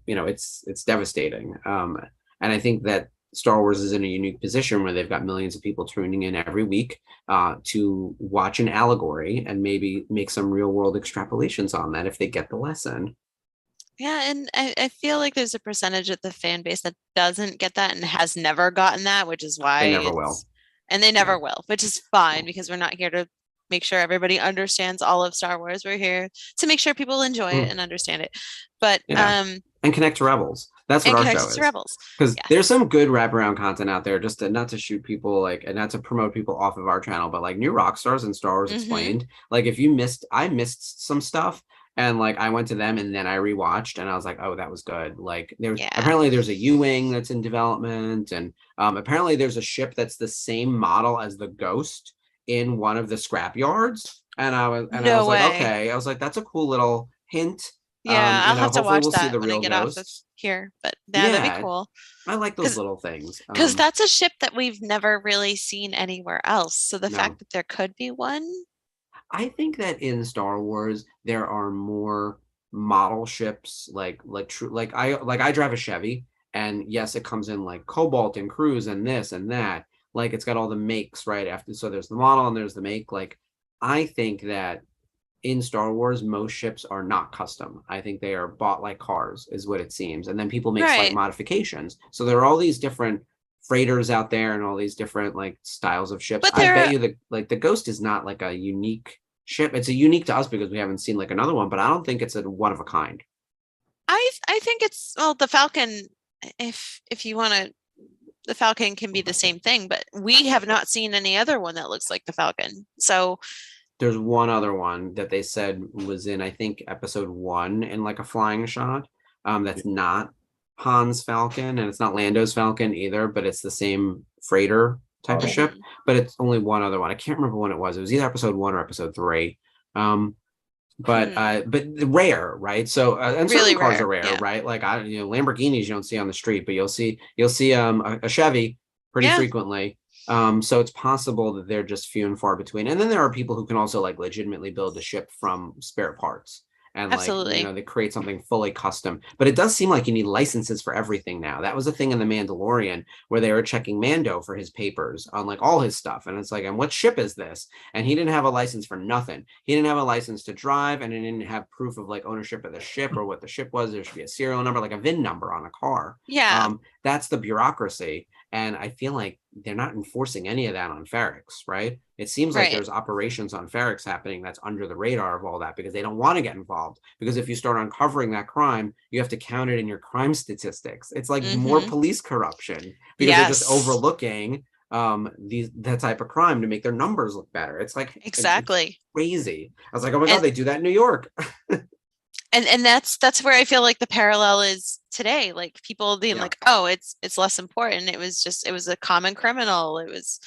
it's devastating. And I think that Star Wars is in a unique position where they've got millions of people tuning in every week to watch an allegory and maybe make some real world extrapolations on that if they get the lesson. Yeah, and I feel like there's a percentage of the fan base that doesn't get that and has never gotten that, which is why They never will. and they Yeah. never will, which is fine because we're not here to make sure everybody understands all of Star Wars. We're here to make sure people enjoy it Mm, and understand it. But yeah. And connect to Rebels. That's what and our connect show us to is. Rebels. Because there's Yes. some good wraparound content out there, just to, not to shoot people like and not to promote people off of our channel, but like new rock stars and Star Wars Mm-hmm. Explained. Like if I missed some stuff and like I went to them and then I rewatched and I was like, oh, that was good. Like Yeah. there's a U-wing that's in development, and apparently there's a ship that's the same model as the Ghost in one of the scrap yards. And I No was like, way. okay, I was like, that's a cool little hint. Yeah, I'll have to Hopefully watch we'll see that the when I real get off of Ghost. here. But yeah, that'd be Yeah, cool. I like those Because little things. because that's a ship that we've never really seen anywhere else. So the fact No, that there could be one, I think that in Star Wars there are more model ships like true like I drive a Chevy, and yes, it comes in like Cobalt and Cruise and this and that. Like it's got all the makes right after. So there's the model and there's the make. Like I think that in Star Wars, most ships are not custom. I think they are bought like cars, is what it seems. And then people make slight right? modifications. So there are all these different freighters out there and all these different like styles of ships. But I bet there, you that like the Ghost is not like a unique ship. It's a unique to us because we haven't seen like another one, but I don't think it's a one of a kind. I think it's well, the Falcon. If you want to, the Falcon can be the same thing, but we have not seen any other one that looks like the Falcon. So There's one other one that they said was in, I think, episode one in like a flying shot. That's not Han's Falcon and it's not Lando's Falcon either, but it's the same freighter type of ship. mhm. But it's only one other one. I can't remember when it was. It was either episode one or episode three. Um, but rare, right? So and certain Really cars are rare. rare, Yeah. right? Like Lamborghinis you don't see on the street, but you'll see a Chevy pretty Yeah, frequently. So it's possible that they're just few and far between. And then there are people who can also like legitimately build a ship from spare parts and like absolutely. they create something fully custom. But it does seem like you need licenses for everything now. That was a thing in The Mandalorian where they were checking Mando for his papers on like all his stuff. And it's like, and what ship is this? And he didn't have a license for nothing. He didn't have a license to drive, and he didn't have proof of like ownership of the ship or what the ship was. There should be a serial number, like a VIN number on a car. Yeah. That's the bureaucracy. And I feel like they're not enforcing any of that on Ferrix, right? It seems like Right. there's operations on Ferrix happening that's under the radar of all that because they don't want to get involved. Because if you start uncovering that crime, you have to count it in your crime statistics. It's like more Mm-hmm. police corruption because they're just Yes. overlooking that type of crime to make their numbers look better. It's like it's Exactly. crazy. I was like, oh my god, And they do that in New York. and that's where I feel like the parallel is today. Like people being Yeah. like, oh, it's less important. It was a common criminal. It was,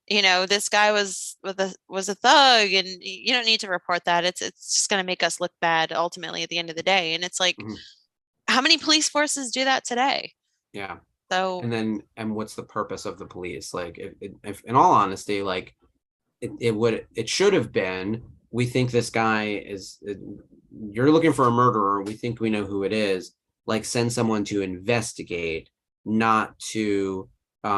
this guy was a thug, and you don't need to report that. It's just going to make us look bad ultimately at the end of the day. And it's like, Mhm. how many police forces do that today? Yeah. So And what's the purpose of the police? Like if in all honesty, like it should have been, we think this guy you're looking for a murderer, we think we know who it is, like send someone to investigate, not to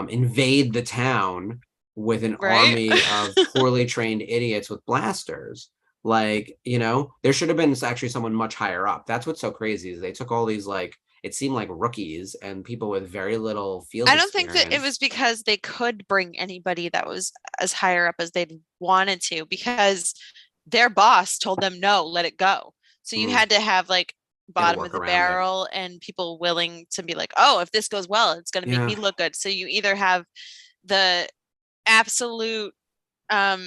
invade the town with an right. army of poorly trained idiots with blasters. Like there should have been actually someone much higher up. That's what's so crazy is they took all these like it seemed like rookies and people with very little field I don't think that it experience. was because they could bring anybody that was as higher up as they'd wanted to, because their boss told them no, let it go. So you Mm. had to have like Gotta bottom of work the around it. barrel and people willing to be like, oh, if this goes well, it's going to make Yeah. me look good. So you either have the absolute I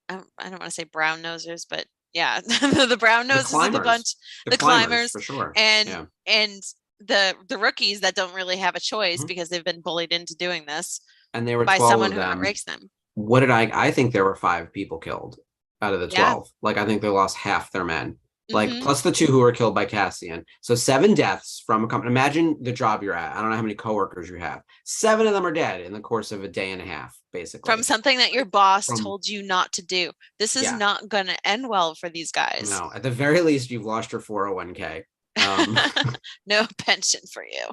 don't want to say brown nosers, but yeah, the brown The noses of the climbers. bunch, The the climbers, climbers, for sure. and Yeah. and the rookies that don't really have a choice Mhm. because they've been bullied into doing this And there were by 12 someone of who them. outranks them. What did I think there were 5 people killed out of the Yeah. 12. Like, I think they lost half their men. Like, Mhm. plus the 2 who were killed by Cassian. So 7 deaths from a company. Imagine the job you're at. I don't know how many coworkers you have. 7 of them are dead in the course of a day and a half, basically. From something that your boss From- told you not to do. This is Yeah. not going to end well for these guys. No, at the very least, you've lost your 401k. No pension for you.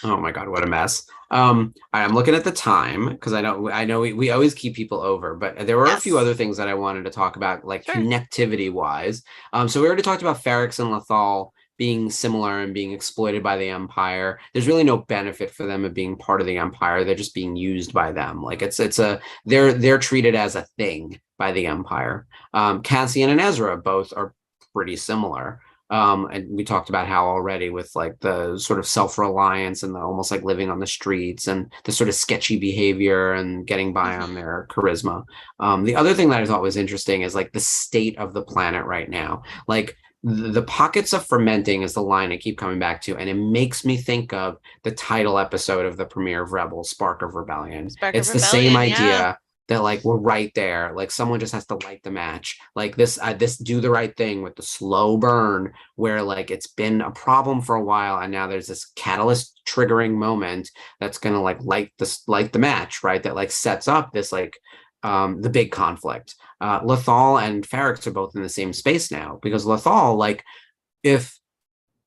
Oh my God, what a mess. I'm looking at the time because I know we always keep people over, but there were a few Yes. other things that I wanted to talk about, like Sure. connectivity wise. So we already talked about Ferrix and Lethal being similar and being exploited by the Empire. There's really no benefit for them of being part of the Empire. They're just being used by them. Like they're treated as a thing by the Empire. Cassian and Ezra both are pretty similar. And we talked about how already with like the sort of self-reliance and the almost like living on the streets and the sort of sketchy behavior and getting by on their charisma. The other thing that I thought was interesting is like the state of the planet right now. Like the pockets of fermenting is the line I keep coming back to, and it makes me think of the title episode of the premiere of Rebels, Spark of Rebellion. It's the same idea that like we're right there. Like someone just has to light the match. Like this do the right thing with the slow burn where like it's been a problem for a while and now there's this catalyst triggering moment that's gonna like light the match, right? That like sets up this like the big conflict. Lethal and Ferrix are both in the same space now because Lethal, like if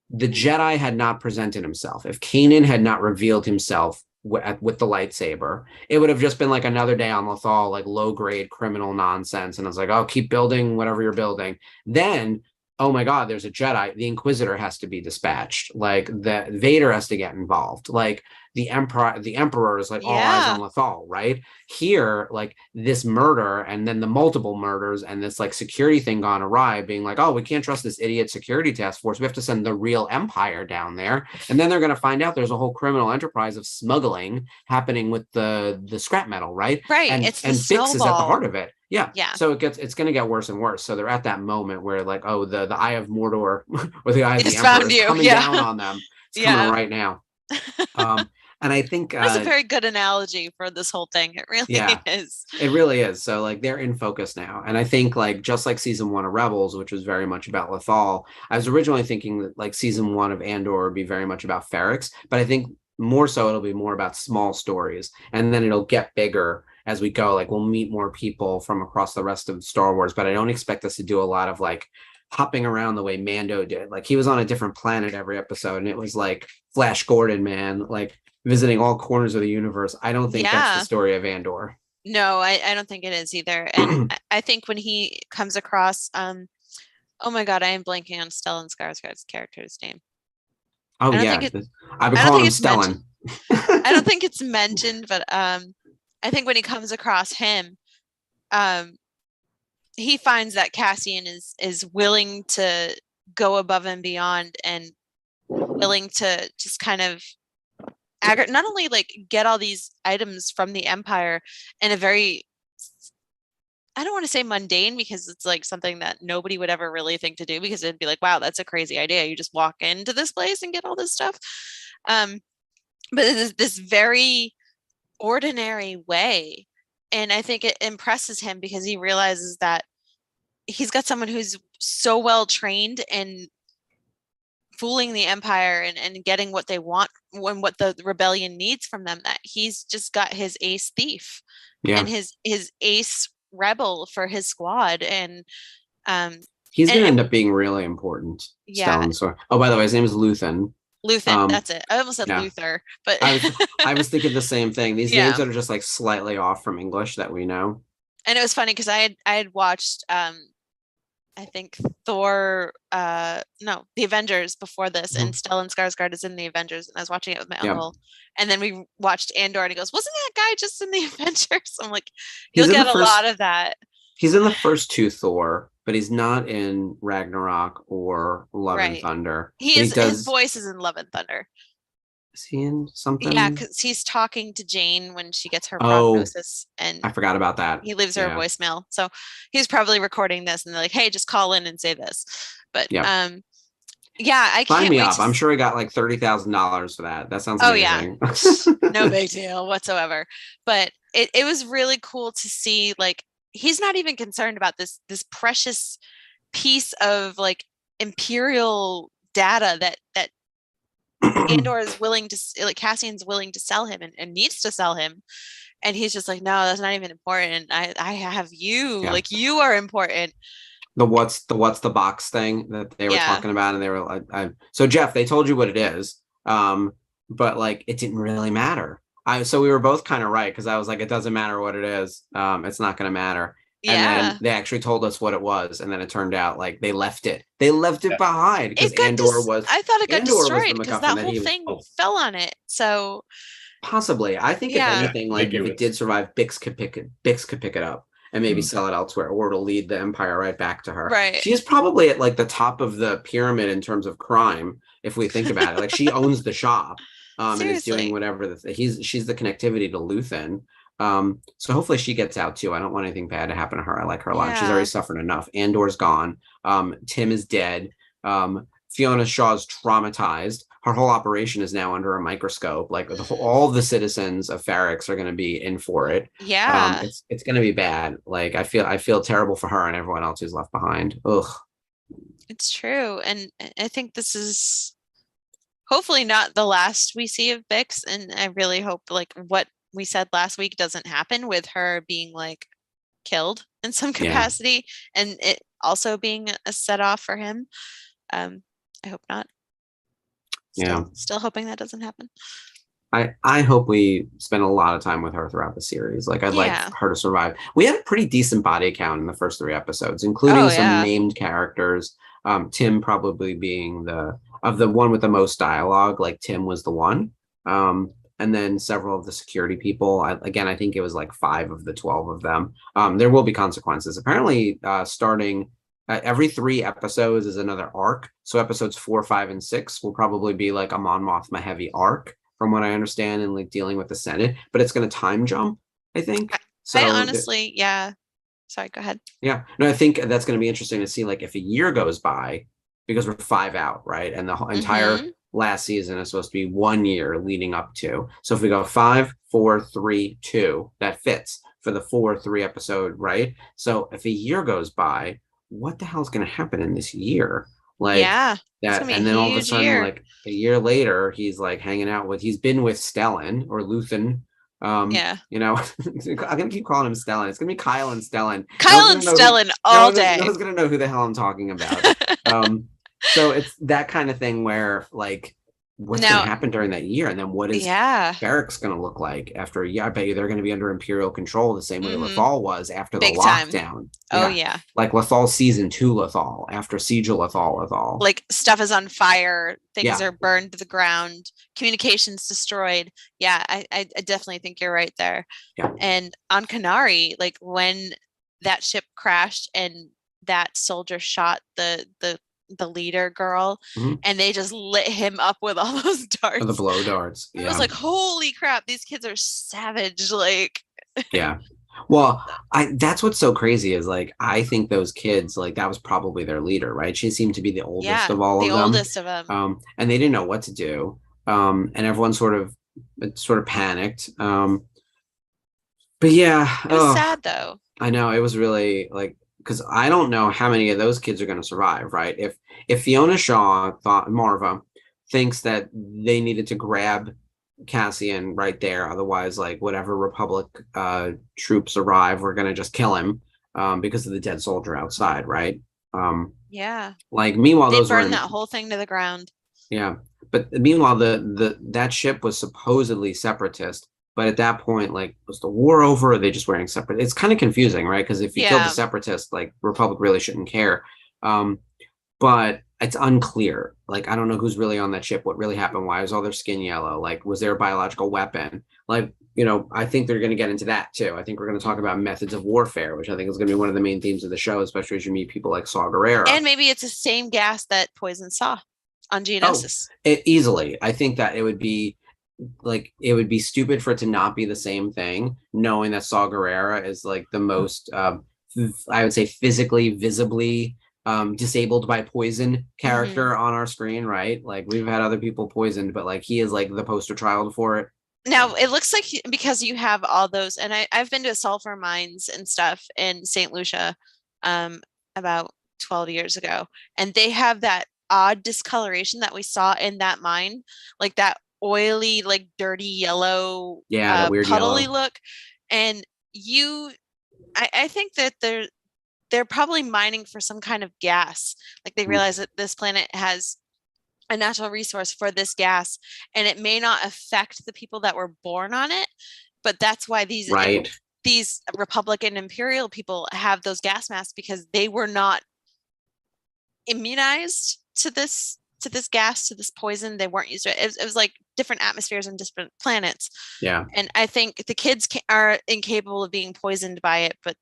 the Jedi had not presented himself, if Kanan had not revealed himself with the lightsaber, it would have just been like another day on Lethal, like low grade criminal nonsense. And it's like, oh, keep building whatever you're building. Then, oh my God, there's a Jedi. The Inquisitor has to be dispatched. Like the Vader has to get involved. Like the Emperor is like all eyes on Lethal, right? Here, like this murder and then the multiple murders and this like security thing gone awry, being like, oh, we can't trust this idiot security task force. We have to send the real Empire down there. And then they're going to find out there's a whole criminal enterprise of smuggling happening with the scrap metal, right? Right. And it's the Bix is at the snowball. heart of it. Yeah. Yeah. So it's going to get worse and worse. So they're at that moment where like, oh, the Eye of Mordor or the Eye of the Emperor is coming down on them. It's coming right now. And I think that's a very good analogy for this whole thing. It really is. It really is. So like they're in focus now. And I think like just like season 1 of Rebels, which was very much about Lethal, I was originally thinking that like season 1 of Andor would be very much about Ferrix, but I think more so it'll be more about small stories and then it'll get bigger as we go. Like we'll meet more people from across the rest of Star Wars, but I don't expect us to do a lot of like hopping around the way Mando did. Like he was on a different planet every episode and it was like Flash Gordon, man, like visiting all corners of the universe. I don't think that's the story of Andor. No, I don't think it is either. And I think when he comes across, oh my God, I am blanking on Stellan Skarsgård's character's name. Oh yeah, I've been calling him Stellan. I don't think it's mentioned, but I think when he comes across him, he finds that Cassian is willing to go above and beyond and willing to just kind of not only like get all these items from the Empire in a very, I don't want to say mundane because it's like something that nobody would ever really think to do because it'd be like, wow, that's a crazy idea. You just walk into this place and get all this stuff. But it's this very ordinary way. And I think it impresses him because he realizes that he's got someone who's so well trained in fooling the Empire and getting what they want when what the rebellion needs from them, that he's just got his ace thief and his ace rebel for his squad. And he's gonna end up being really important. Yeah. Oh, by the way, his name is Luthen. That's it. I almost said Luther, but I was thinking the same thing. These names that are just like slightly off from English that we know. And it was funny because I had watched I I think Thor, no, the Avengers before this, and Stellan Skarsgård is in the Avengers, and I was watching it with my uncle, and then we watched Andor, and he goes, "Wasn't that guy just in the Avengers?" I'm like, you'll get a lot of that. He's in the first two Thor, but he's not in Ragnarok or Love and Thunder. His voice is in Love and Thunder. Is he in something? Yeah, because he's talking to Jane when she gets her prognosis, and I forgot about that. He leaves her a voicemail, so he's probably recording this, and they're like, "Hey, just call in and say this." But yeah, I can't sign me wait up. I'm sure he got like $30,000 for that. That sounds amazing. No big deal whatsoever. But it was really cool to see, like, he's not even concerned about this precious piece of like Imperial data that Andor is willing to, like, Cassian's willing to sell him and needs to sell him, and he's just like, no, that's not even important. I have you, like, you are important. The what's the box thing that they were talking about, and they were like, so Jeff, they told you what it is, but like it didn't really matter. So we were both kind of right, because I was like, it doesn't matter what it is, it's not going to matter. And then they actually told us what it was, and then it turned out like they left it behind, because Andor was. I thought it got destroyed because that whole thing fell on it. So possibly, I think if anything, like if it did survive, Bix could pick it up and maybe sell it elsewhere, or it'll lead the Empire right back to her. Right. She's probably at like the top of the pyramid in terms of crime, if we think about it. Like she owns the shop, and is doing whatever she's the connectivity to Luthen. So hopefully she gets out too. I don't want anything bad to happen to her. I like her a lot. She's already suffered enough. Andor's gone. Tim is dead. Fiona Shaw's traumatized. Her whole operation is now under a microscope. Like all the citizens of Ferrix are going to be in for it. Yeah. It's going to be bad. Like I feel terrible for her and everyone else who's left behind. Ugh. It's true. And I think this is hopefully not the last we see of Bix. And I really hope, like, what we said last week doesn't happen, with her being like killed in some capacity, and it also being a set off for him. I hope not. Still hoping that doesn't happen. I hope we spend a lot of time with her throughout the series. Like I'd like her to survive. We had a pretty decent body count in the first 3 episodes, including some named characters. Tim probably being the one with the most dialogue. Like Tim was the one. And then several of the security people. I think it was like 5 of the 12 of them. There will be consequences. Apparently, starting every 3 episodes is another arc. So episodes 4, 5, and 6 will probably be like a Mon Mothma heavy arc, from what I understand, and like dealing with the Senate. But it's going to time jump, I think. I honestly, Sorry, go ahead. Yeah, no, I think that's going to be interesting to see, like, if a year goes by, because we're 5 out, right? And the entire last season is supposed to be 1 year leading up to. So if we go 5, 4, 3, 2, that fits for the 4-3 episode, right? So if a year goes by, what the hell is going to happen in this year? Like that, and then all of a sudden, like a year later, he's like hanging out with. He's been with Stellan or Luthen. You know, I'm gonna keep calling him Stellan. It's gonna be Kyle and Stellan. Kyle and Stellan all day. No one's gonna know who the hell I'm talking about. So it's that kind of thing where, like, what's going to happen during that year, and then what is Ferrix going to look like after a year? I bet you they're going to be under Imperial control the same way Lothal was after the lockdown. Oh yeah, like Lothal season 2 Lothal, after Siege of Lothal. Like stuff is on fire, things are burned to the ground, communications destroyed. Yeah, I definitely think you're right there. Yeah. And on Canary, like when that ship crashed and that soldier shot the leader girl, and they just lit him up with all those darts. The blow darts. I was like, holy crap, these kids are savage. Like, yeah. Well, that's what's so crazy is, like, I think those kids, like, that was probably their leader, right? She seemed to be the oldest of all of them. The oldest of them. And they didn't know what to do. And everyone sort of panicked. But yeah. It was sad though. I know, it was really, like, because I don't know how many of those kids are going to survive, right? If Fiona Shaw Marva thinks that they needed to grab Cassian right there, otherwise, like, whatever Republic troops arrive, we're going to just kill him because of the dead soldier outside, right? Like, meanwhile, they burned that whole thing to the ground. Yeah, but meanwhile, that ship was supposedly separatist. But at that point, like, was the war over? Or are they just wearing separate? It's kind of confusing, right? Because if you killed the separatists, like, Republic really shouldn't care. But it's unclear. Like, I don't know who's really on that ship, what really happened, why is all their skin yellow? Like, was there a biological weapon? Like, I think they're going to get into that too. I think we're going to talk about methods of warfare, which I think is going to be one of the main themes of the show, especially as you meet people like Saw Gerrera. And maybe it's the same gas that Poison saw on Geonosis. Easily. I think that it would be stupid for it to not be the same thing, knowing that Saw Gerrera is like the most, I would say, physically, visibly disabled by poison character on our screen, right? Like, we've had other people poisoned, but like, he is like the poster child for it. Now it looks like because you have all those, and I've been to sulfur mines and stuff in St. Lucia about 12 years ago, and they have that odd discoloration that we saw in that mine, like that oily, like dirty yellow, the weird puddly yellow look. And I think that they're probably mining for some kind of gas. Like, they realize that this planet has a natural resource for this gas, and it may not affect the people that were born on it, but that's why these Republican imperial people have those gas masks, because they were not immunized to this gas, to this poison. They weren't used to it. It was like different atmospheres on different planets. Yeah. And I think the kids are incapable of being poisoned by it, but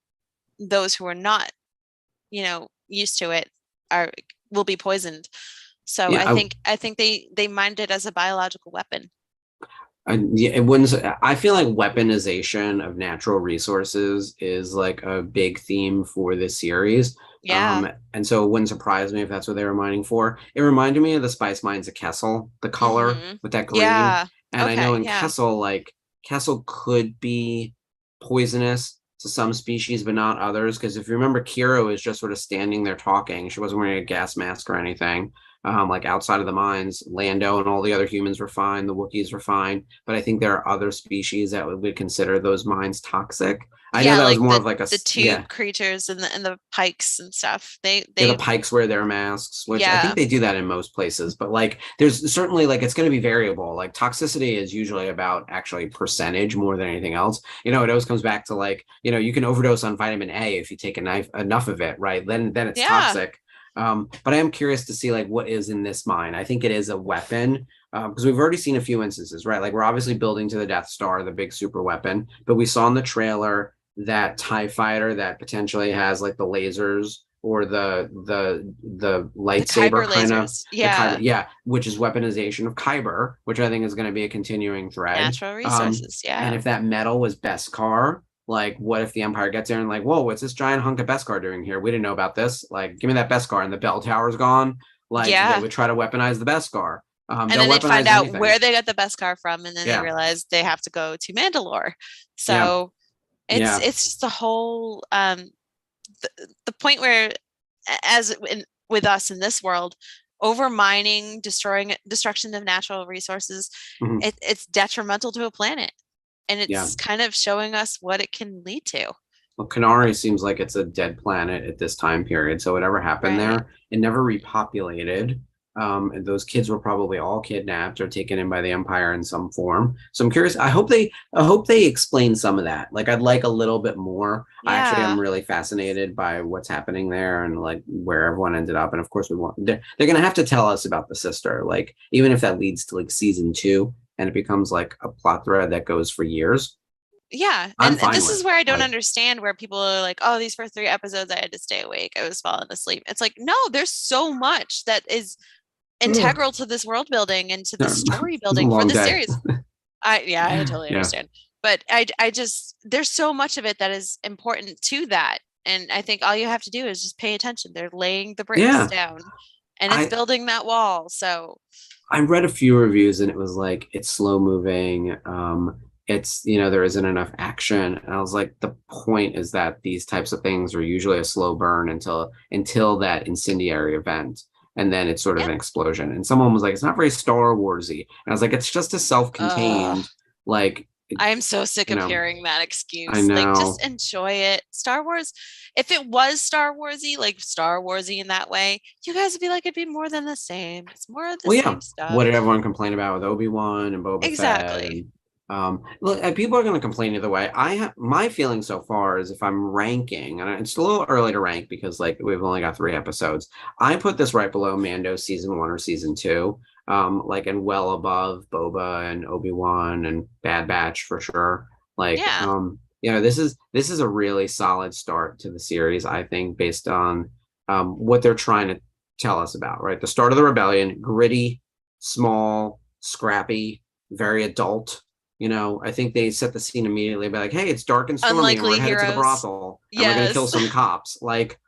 those who are not, used to it will be poisoned. So yeah, I think they mined it as a biological weapon. It wouldn't. I feel like weaponization of natural resources is like a big theme for this series. Yeah. And so it wouldn't surprise me if that's what they were mining for. It reminded me of the spice mines of Kessel, the color with that green. Yeah. And I know in Kessel, like, Kessel could be poisonous to some species, but not others. Because if you remember, Kiro is just sort of standing there talking. She wasn't wearing a gas mask or anything. Like, outside of the mines, Lando and all the other humans were fine. The Wookiees were fine. But I think there are other species that would consider those mines toxic. I know that was more of like the tube creatures and the pikes and stuff. The pikes wear their masks, which I think they do that in most places. But like, there's certainly, like, it's going to be variable. Like, toxicity is usually about actually percentage more than anything else. It always comes back to, like, you can overdose on vitamin A if you take enough of it, right? Then it's toxic. But I am curious to see, like, what is in this mine. I think it is a weapon, because we've already seen a few instances, right? Like, we're obviously building to the Death Star, the big super weapon, but we saw in the trailer that TIE fighter that potentially has like the lasers or the lightsaber kind of, which is weaponization of Kyber, which I think is going to be a continuing thread. Natural resources, And if that metal was Beskar, like, what if the Empire gets there and like, whoa, what's this giant hunk of Beskar doing here? We didn't know about this. Like, give me that Beskar, and the bell tower's gone. Like, they would try to weeponize the Beskar. And then they'd find out where they got the Beskar from, and then they realize they have to go to Mandalore. So it's just the whole the point where, with us in this world, over mining, destruction of natural resources, it's detrimental to a planet. And it's kind of showing us what it can lead to. Well, Kenari seems like it's a dead planet at this time period. So whatever happened there, it never repopulated. And those kids were probably all kidnapped or taken in by the Empire in some form. So I'm curious. I hope they explain some of that. Like, I'd like a little bit more. I actually am really fascinated by what's happening there and like where everyone ended up. And of course, they're going to have to tell us about the sister. Like, even if that leads to like season 2 and it becomes like a plot thread that goes for years. Yeah. And this is where I don't understand, where people are like, oh, these first 3 episodes, I had to stay awake. I was falling asleep. It's like, no, there's so much that is integral to this world building and to the story building for the series. I totally understand. But I just, there's so much of it that is important to that. And I think all you have to do is just pay attention. They're laying the bricks down, and it's building that wall. So I read a few reviews and it was like, it's slow moving. It's, there isn't enough action. And I was like, the point is that these types of things are usually a slow burn until that incendiary event. And then it's sort of an explosion. And someone was like, it's not very Star Warsy. And I was like, it's just a self-contained, I'm so sick of hearing that excuse. I know. Like, just enjoy it. Star Wars, if it was Star Warsy, like Star Warsy in that way, you guys would be like, it'd be more than the same. It's more of the same stuff. What did everyone complain about with Obi-Wan and Boba Fett? Exactly. Look, people are going to complain either way. I have my feeling so far is if I'm ranking, and it's a little early to rank because like we've only got 3 episodes. I put this right below Mando season 1 or season 2, like and well above Boba and Obi-Wan and Bad Batch for sure. Like, Yeah. this is a really solid start to the series, I think, based on what they're trying to tell us about. Right, the start of the rebellion, gritty, small, scrappy, very adult. I think they set the scene immediately by like, hey, it's dark and stormy and we're Unlikely headed to the heroes. brothel and we're gonna kill Yes. some cops. Like,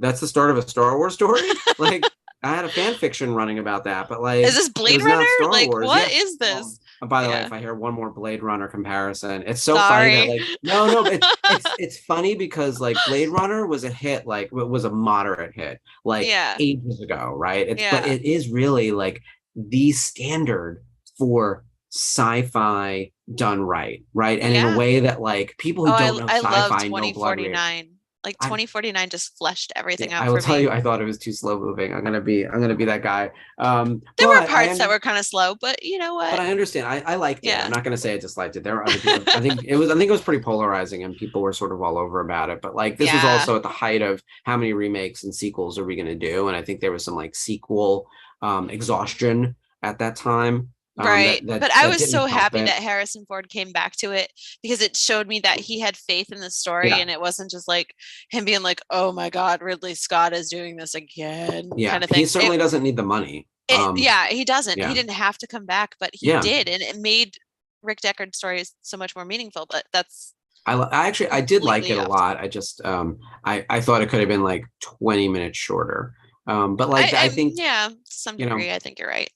that's the start of a Star Wars story. Like, I had a fan fiction running about that, but like, Is this it Blade was not Runner? Star Like, Wars. what Yeah. is Well, this? by the way, Yeah. if I hear one more Blade Runner comparison, it's so funny that Sorry. like, no, it's funny because like Blade Runner was a hit, like it was a moderate hit, like Yeah. ages ago, right? But Yeah. it is really like the standard for sci-fi done right, and in a Yeah. way that like people who Oh, don't know I love sci-fi know blood rage. 2049. Like I 2049 just fleshed everything out I will for tell me. you, I thought it was too slow moving. I'm gonna be that guy. There were But parts that were kind of slow, but you know but what? I understand. I liked it. Yeah. I'm not going to say I disliked it. There were other people. I think it was pretty polarizing, and people were sort of all over about it. But like, this was Yeah. also at the height of how many remakes and sequels are we going to do? And I think there was some like sequel exhaustion at that time. Right. But I That was didn't so help happy it. that Harrison Ford came back to it because it showed me that he had faith in the story Yeah, and it wasn't just like him being like, "Oh my God, Ridley Scott is doing this again," yeah. kind of He thing. certainly doesn't need the money. Yeah, he doesn't. He Yeah, didn't have to come back, but he yeah. did, and it made Rick Deckard's stories so much more meaningful. But that's I actually I did like completely it a off. lot. I just I thought it could have been like 20 minutes shorter. But like I think, Yeah, to some you know degree, I think you're right.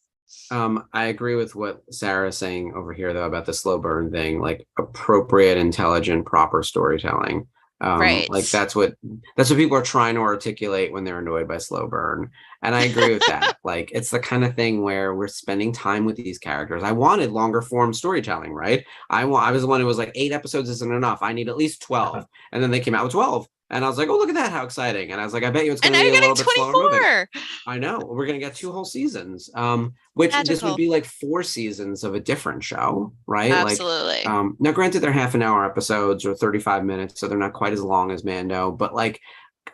I agree with what Sarah's saying over here, though, about the slow burn thing, like appropriate, intelligent, proper storytelling. Right. Like that's what people are trying to articulate when they're annoyed by slow burn. And I agree with that. Like, it's the kind of thing where we're spending time with these characters. I wanted longer form storytelling, right? I was the one who was like 8 episodes isn't enough. I need at least 12. And then they came out with 12. And I was like, oh, look at that, how exciting. And I was like, I bet you it's And gonna now be you're a little getting bit slower moving. 24. I know. We're gonna get 2 whole seasons. Which this would Magical. be like 4 seasons of a different show, right? Like, Absolutely. now granted, they're half an hour episodes or 35 minutes, so they're not quite as long as Mando, but like,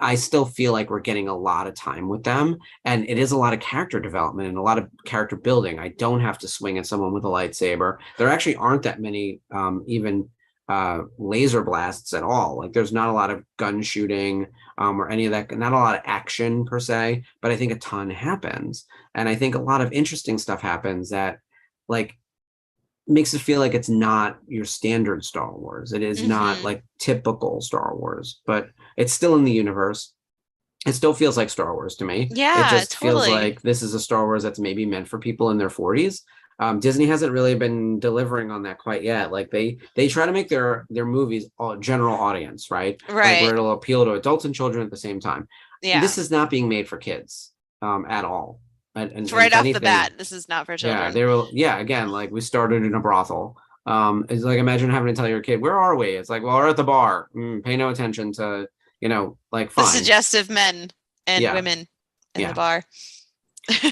I still feel like we're getting a lot of time with them, and it is a lot of character development and a lot of character building. I don't have to swing at someone with a lightsaber. There actually aren't that many even laser blasts at all. Like, there's not a lot of gun shooting or any of that, not a lot of action per se, but I think a ton happens. And I think a lot of interesting stuff happens that like makes it feel like it's not your standard Star Wars. It is not Hmm. like typical Star Wars, but it's still in the universe. It still feels like Star Wars to me. It Yeah, just feels totally. like this is a Star Wars that's maybe meant for people in their 40s. Disney hasn't really been delivering on that quite yet. Like, they try to make their movies all general audience, right? Like, where Right. it'll appeal to adults and children at the same time. Yeah. This is not being made for kids at all. And Right if off the anything, bat, this is not for yeah, children. they will. Yeah, again, like, we started in a brothel. It's like, imagine having to tell your kid, "Where are we?" It's like, well, we're at the bar. Pay no attention to, like, The fine. suggestive men and Yeah, women in the yeah. bar.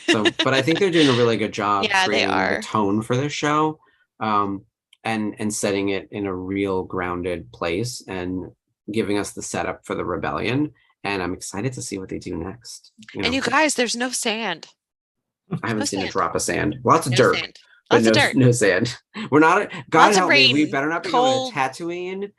So, but I think they're doing a really good job Yeah, they creating the are. tone for this show, and setting it in a real grounded place and giving us the setup for the rebellion. And I'm excited to see what they do next. And you guys, there's no sand. I haven't No seen a sand. drop of sand. Lots of No dirt, sand. but Lots of no dirt. no sand. We're not. God Lots of help me. We rain. better not be going Cold. to Tatooine.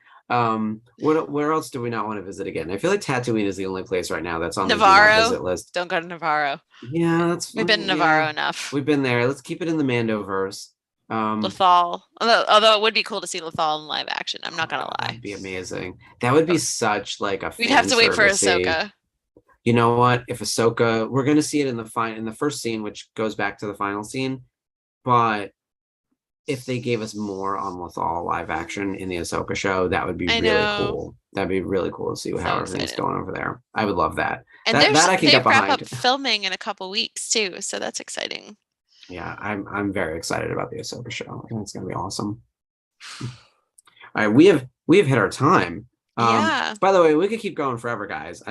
Where else do we not want to visit again? I feel like Tatooine is the only place right now that's on the do not Navarro. visit list. Don't go to Navarro. Yeah, that's We've been to yeah, Navarro enough. we've been there. Let's keep it in the Mandoverse. Lothal. Although it would be cool to see Lothal in live action. I'm not gonna lie. That'd be amazing. That would be such like a We'd have fan to wait for servicey. Ahsoka. You know what? If Ahsoka, we're gonna see it in the first scene, which goes back to the final scene. But if they gave us more on Lothal live action in the Ahsoka show, that would be I really know. cool. That'd be really cool to see how everything's excited. going over there. I would love that. And That I can they get wrap behind. up filming in a couple weeks too, so that's exciting. Yeah, I'm very excited about the Ahsoka show. I think it's gonna be awesome. All right, we have hit our time. Yeah. By the way, we could keep going forever, guys.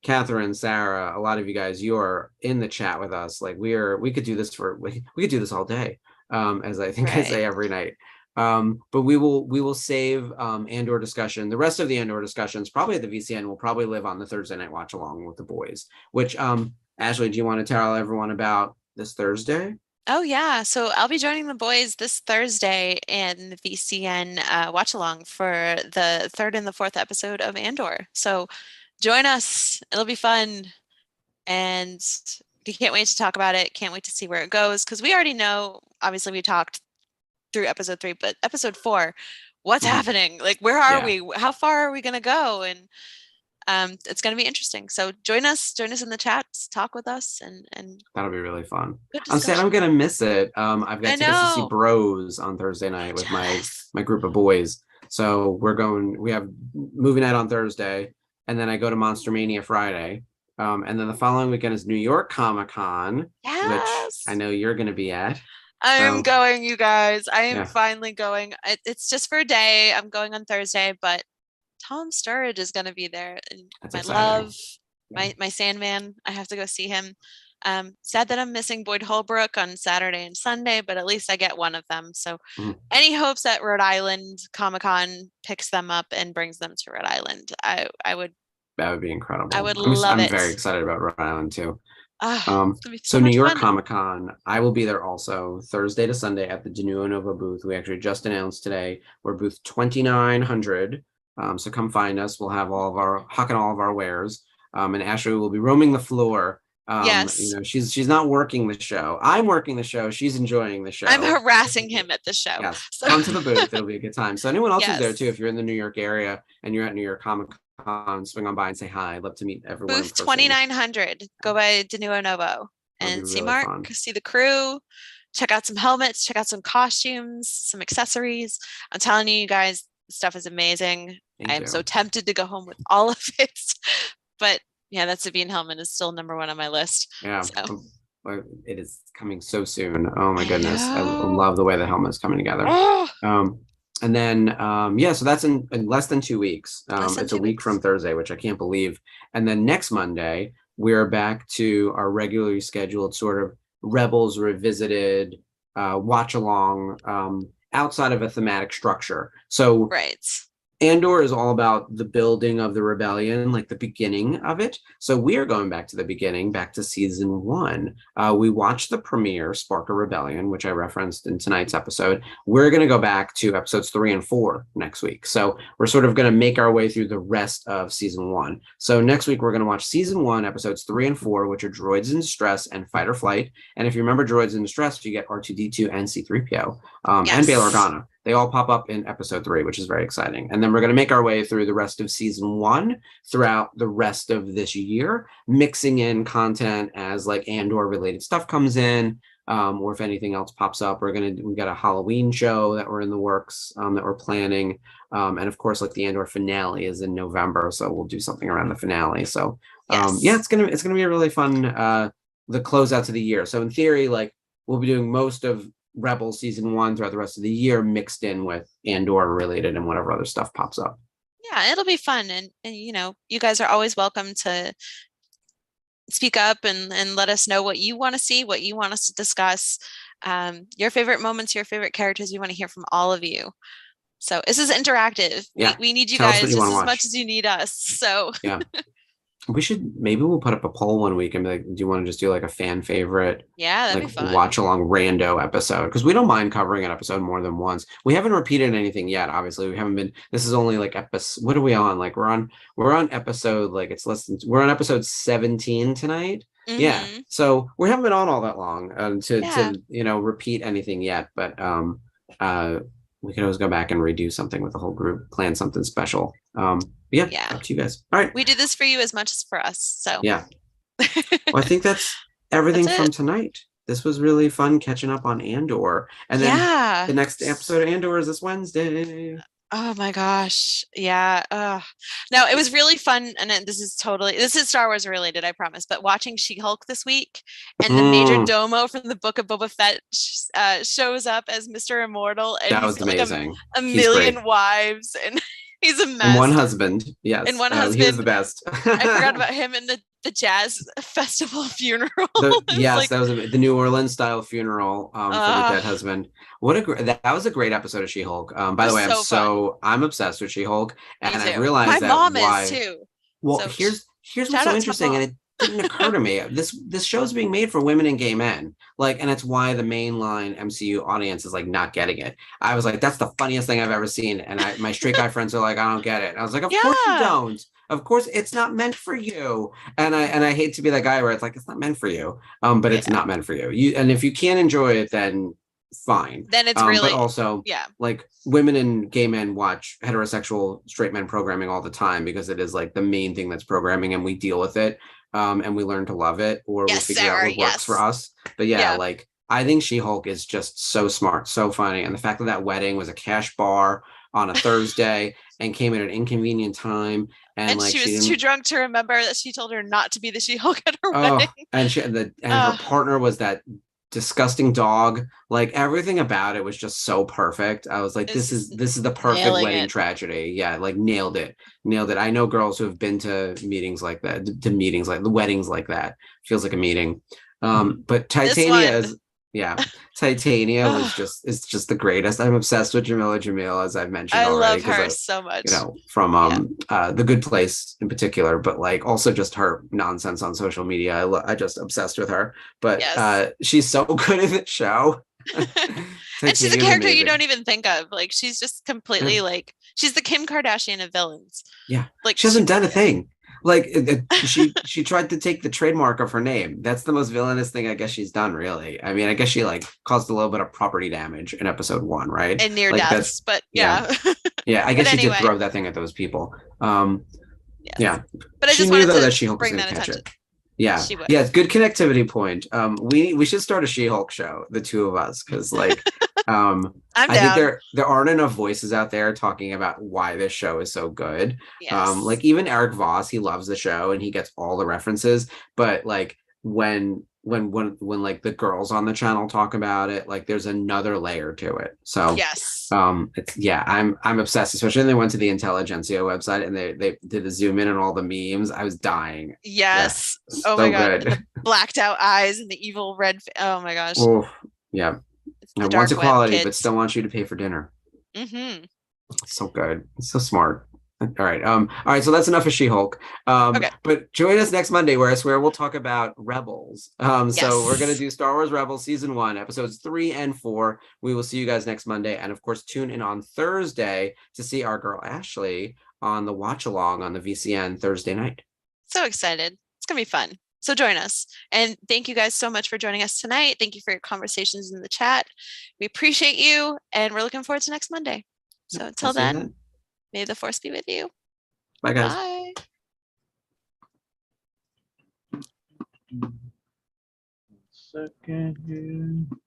Catherine, Sarah, a lot of you guys, you're in the chat with us. Like, we could do this we could do this all day. As I think I say Right. every night. But we will save Andor discussion. The rest of the Andor discussions, probably at the VCN, will probably live on the Thursday night watch along with the boys. Which Ashley, do you want to tell everyone about this Thursday? Oh yeah, so I'll be joining the boys this Thursday in the VCN watch along for the third and the fourth episode of Andor. So join us; it'll be fun, and we can't wait to talk about it. Can't wait to see where it goes because we already know. Obviously, we talked through episode 3, but episode 4, what's happening? Like, where are we? How far are we gonna go? And it's gonna be interesting. So join us in the chats, talk with us, and that'll be really fun. good I'm sad I'm gonna miss it. I've got I tickets to see know. Bros on Thursday night with Jealous. my group of boys. So we have movie night on Thursday, and then I go to Monster Mania Friday. And then the following weekend is New York Comic Con, which Yes. I know you're gonna be at. I am going, you guys. I am Yeah. finally going. It's just for a day. I'm going on Thursday, but Tom Sturridge is going to be there. And That's my exciting. love, Yeah. my Sandman. I have to go see him. Sad that I'm missing Boyd Holbrook on Saturday and Sunday, but at least I get one of them. So any hopes that Rhode Island Comic Con picks them up and brings them to Rhode Island, I would. That would be incredible. I would love I'm it. very excited about Rhode Island too. So New much York fun. Comic Con, I will be there also Thursday to Sunday at the De Nova booth. We actually just announced today we're booth 2900. So come find us. We'll have all of our wares. And Ashley will be roaming the floor. Yes. You know, she's not working the show. I'm working the show. She's enjoying the show. I'm harassing him at the show. Yes. So. Come to the booth. It'll be a good time. So anyone else who's there Yes. too, if you're in the New York area and you're at New York Comic Con, swing on by and say hi. I'd love to meet everyone. Booth 2900. Go by De Novo and see really Mark, fun. see the crew, check out some helmets, check out some costumes, some accessories. I'm telling you guys, the stuff is amazing. I am so tempted to go home with all of it. But yeah, that Sabine helmet is still number 1 on my list. Yeah. So. It is coming so soon. Oh my goodness. I love the way the helmet's coming together. And then so that's in less than 2 weeks. It's a week from Thursday, which I can't believe. And then next Monday, we're back to our regularly scheduled sort of Rebels Revisited watch along outside of a thematic structure. So right. Andor is all about the building of the rebellion, like the beginning of it. So we are going back to the beginning, back to season 1. We watched the premiere, Spark of Rebellion, which I referenced in tonight's episode. We're going to go back to episodes 3 and 4 next week. So we're sort of going to make our way through the rest of season 1. So next week, we're going to watch season 1, episodes 3 and 4, which are Droids in Distress and Fight or Flight. And if you remember Droids in Distress, you get R2-D2 and C-3PO and Bail Organa. They all pop up in episode 3, which is very exciting. And then we're going to make our way through the rest of season 1 throughout the rest of this year, mixing in content as like Andor related stuff comes in, or if anything else pops up. We got a Halloween show that we're in the works that we're planning. And of course, like the Andor finale is in November. So we'll do something around the finale. So it's gonna be a really fun the closeout to the year. So in theory, like we'll be doing most of Rebels season 1 throughout the rest of the year, mixed in with Andor related and whatever other stuff pops up. Yeah, it'll be fun, and you know, you guys are always welcome to speak up and let us know what you want to see, what you want us to discuss, your favorite moments, your favorite characters. We want to hear from all of you. So this is interactive. Yeah. We need you Tell us guys what you just wanna as watch. much as you need us. So Yeah. Maybe we'll put up a poll one week and be like, do you want to just do like a fan favorite? Yeah, that'd like be fun. Watch along rando episode, because we don't mind covering an episode more than once. We haven't repeated anything yet. Obviously, we haven't been. This is only like episode. What are we on? Like we're on episode like we're on episode 17 tonight. Mm-hmm. Yeah. So we haven't been on all that long to repeat anything yet. But we can always go back and redo something with the whole group, plan something special. Yeah, up to you guys. All right. We do this for you as much as for us. So yeah. Well, I think that's everything from tonight. This was really fun catching up on Andor. And then the next episode of Andor is this Wednesday. Oh my gosh. Yeah. No, it was really fun. And this is Star Wars related, I promise. But watching She-Hulk this week and the Major Domo from the Book of Boba Fett shows up as Mr. Immortal. And that was amazing. Like a million wives. And He's a And one mess. husband. Yes. And one He was the husband. best. I forgot about him in the jazz festival funeral. Yes, Like, that was the New Orleans style funeral for the dead husband. What a that was a great episode of She-Hulk. By the way, was so fun. I'm obsessed with She-Hulk, Me and I've too. realized My that mom why. is too. Well, So here's what's shout so out to my interesting, and mom. it didn't occur to me. This show is being made for women and gay men, like, and it's why the mainline MCU audience is like not getting it. I was like, that's the funniest thing I've ever seen, and my straight guy friends are like, I don't get it. And I was like, of course you Yeah. don't. Of course, it's not meant for you. And I hate to be that guy where it's like it's not meant for you. But it's Yeah. not meant for you. And if you can't enjoy it, then fine. Then it's really, but also, yeah. like women and gay men watch heterosexual straight men programming all the time because it is like the main thing that's programming, and we deal with it, and we learn to love it, or we Yes, figure out Sarah, what works for yes. us. But yeah, Yeah. like I think She-Hulk is just so smart, so funny, and the fact that that wedding was a cash bar on a Thursday and came at an inconvenient time, and like she was too drunk to remember that she told her not to be the She-Hulk at her wedding. And her partner was that disgusting dog. Like everything about it was just so perfect. I was like, this is the perfect wedding tragedy. Yeah, like nailed it. I know girls who have been to meetings like that, to meetings like the weddings like that. Feels like a meeting. But Titania is Titania is just the greatest. I'm obsessed with Jamila Jamil, as I've mentioned already. I love her so much. You know, from The Good Place in particular, but like also just her nonsense on social media. I just obsessed with her. But she's so good in the show. And she's a character you don't even think of. Like she's just completely like she's the Kim Kardashian of villains. Yeah, like she hasn't done a thing. Like she tried to take the trademark of her name. That's the most villainous thing I guess she's done, really. I mean, I guess she like caused a little bit of property damage in episode 1, right? And near like deaths, but yeah. Yeah, I guess she did throw that thing at those people. Yeah. But I she just knew wanted though to that She-Hulk was bring gonna that catch attention. it. Yeah. Yeah, it's good connectivity point. We should start a She-Hulk show, the two of us, because like I think there aren't enough voices out there talking about why this show is so good. Yes. Like even Eric Voss, he loves the show and he gets all the references, but like when like the girls on the channel talk about it, like there's another layer to it. So yes, it's I'm obsessed, especially when they went to the Intelligentsia website and they did a zoom in on all the memes. I was dying. Yes. Oh my god, the blacked out eyes and the evil red oh my gosh. Oh yeah. It wants equality, but still wants you to pay for dinner. Mm-hmm. So good. It's so smart. All right. So that's enough of She-Hulk. Okay. But join us next Monday, where I swear we'll talk about Rebels. So we're going to do Star Wars Rebels Season 1, Episodes 3 and 4. We will see you guys next Monday. And of course, tune in on Thursday to see our girl Ashley on the watch along on the VCN Thursday night. So excited. It's going to be fun. So join us. And thank you guys so much for joining us tonight. Thank you for your conversations in the chat. We appreciate you. And we're looking forward to next Monday. So until then, may the force be with you. Bye, guys. Bye. Second here.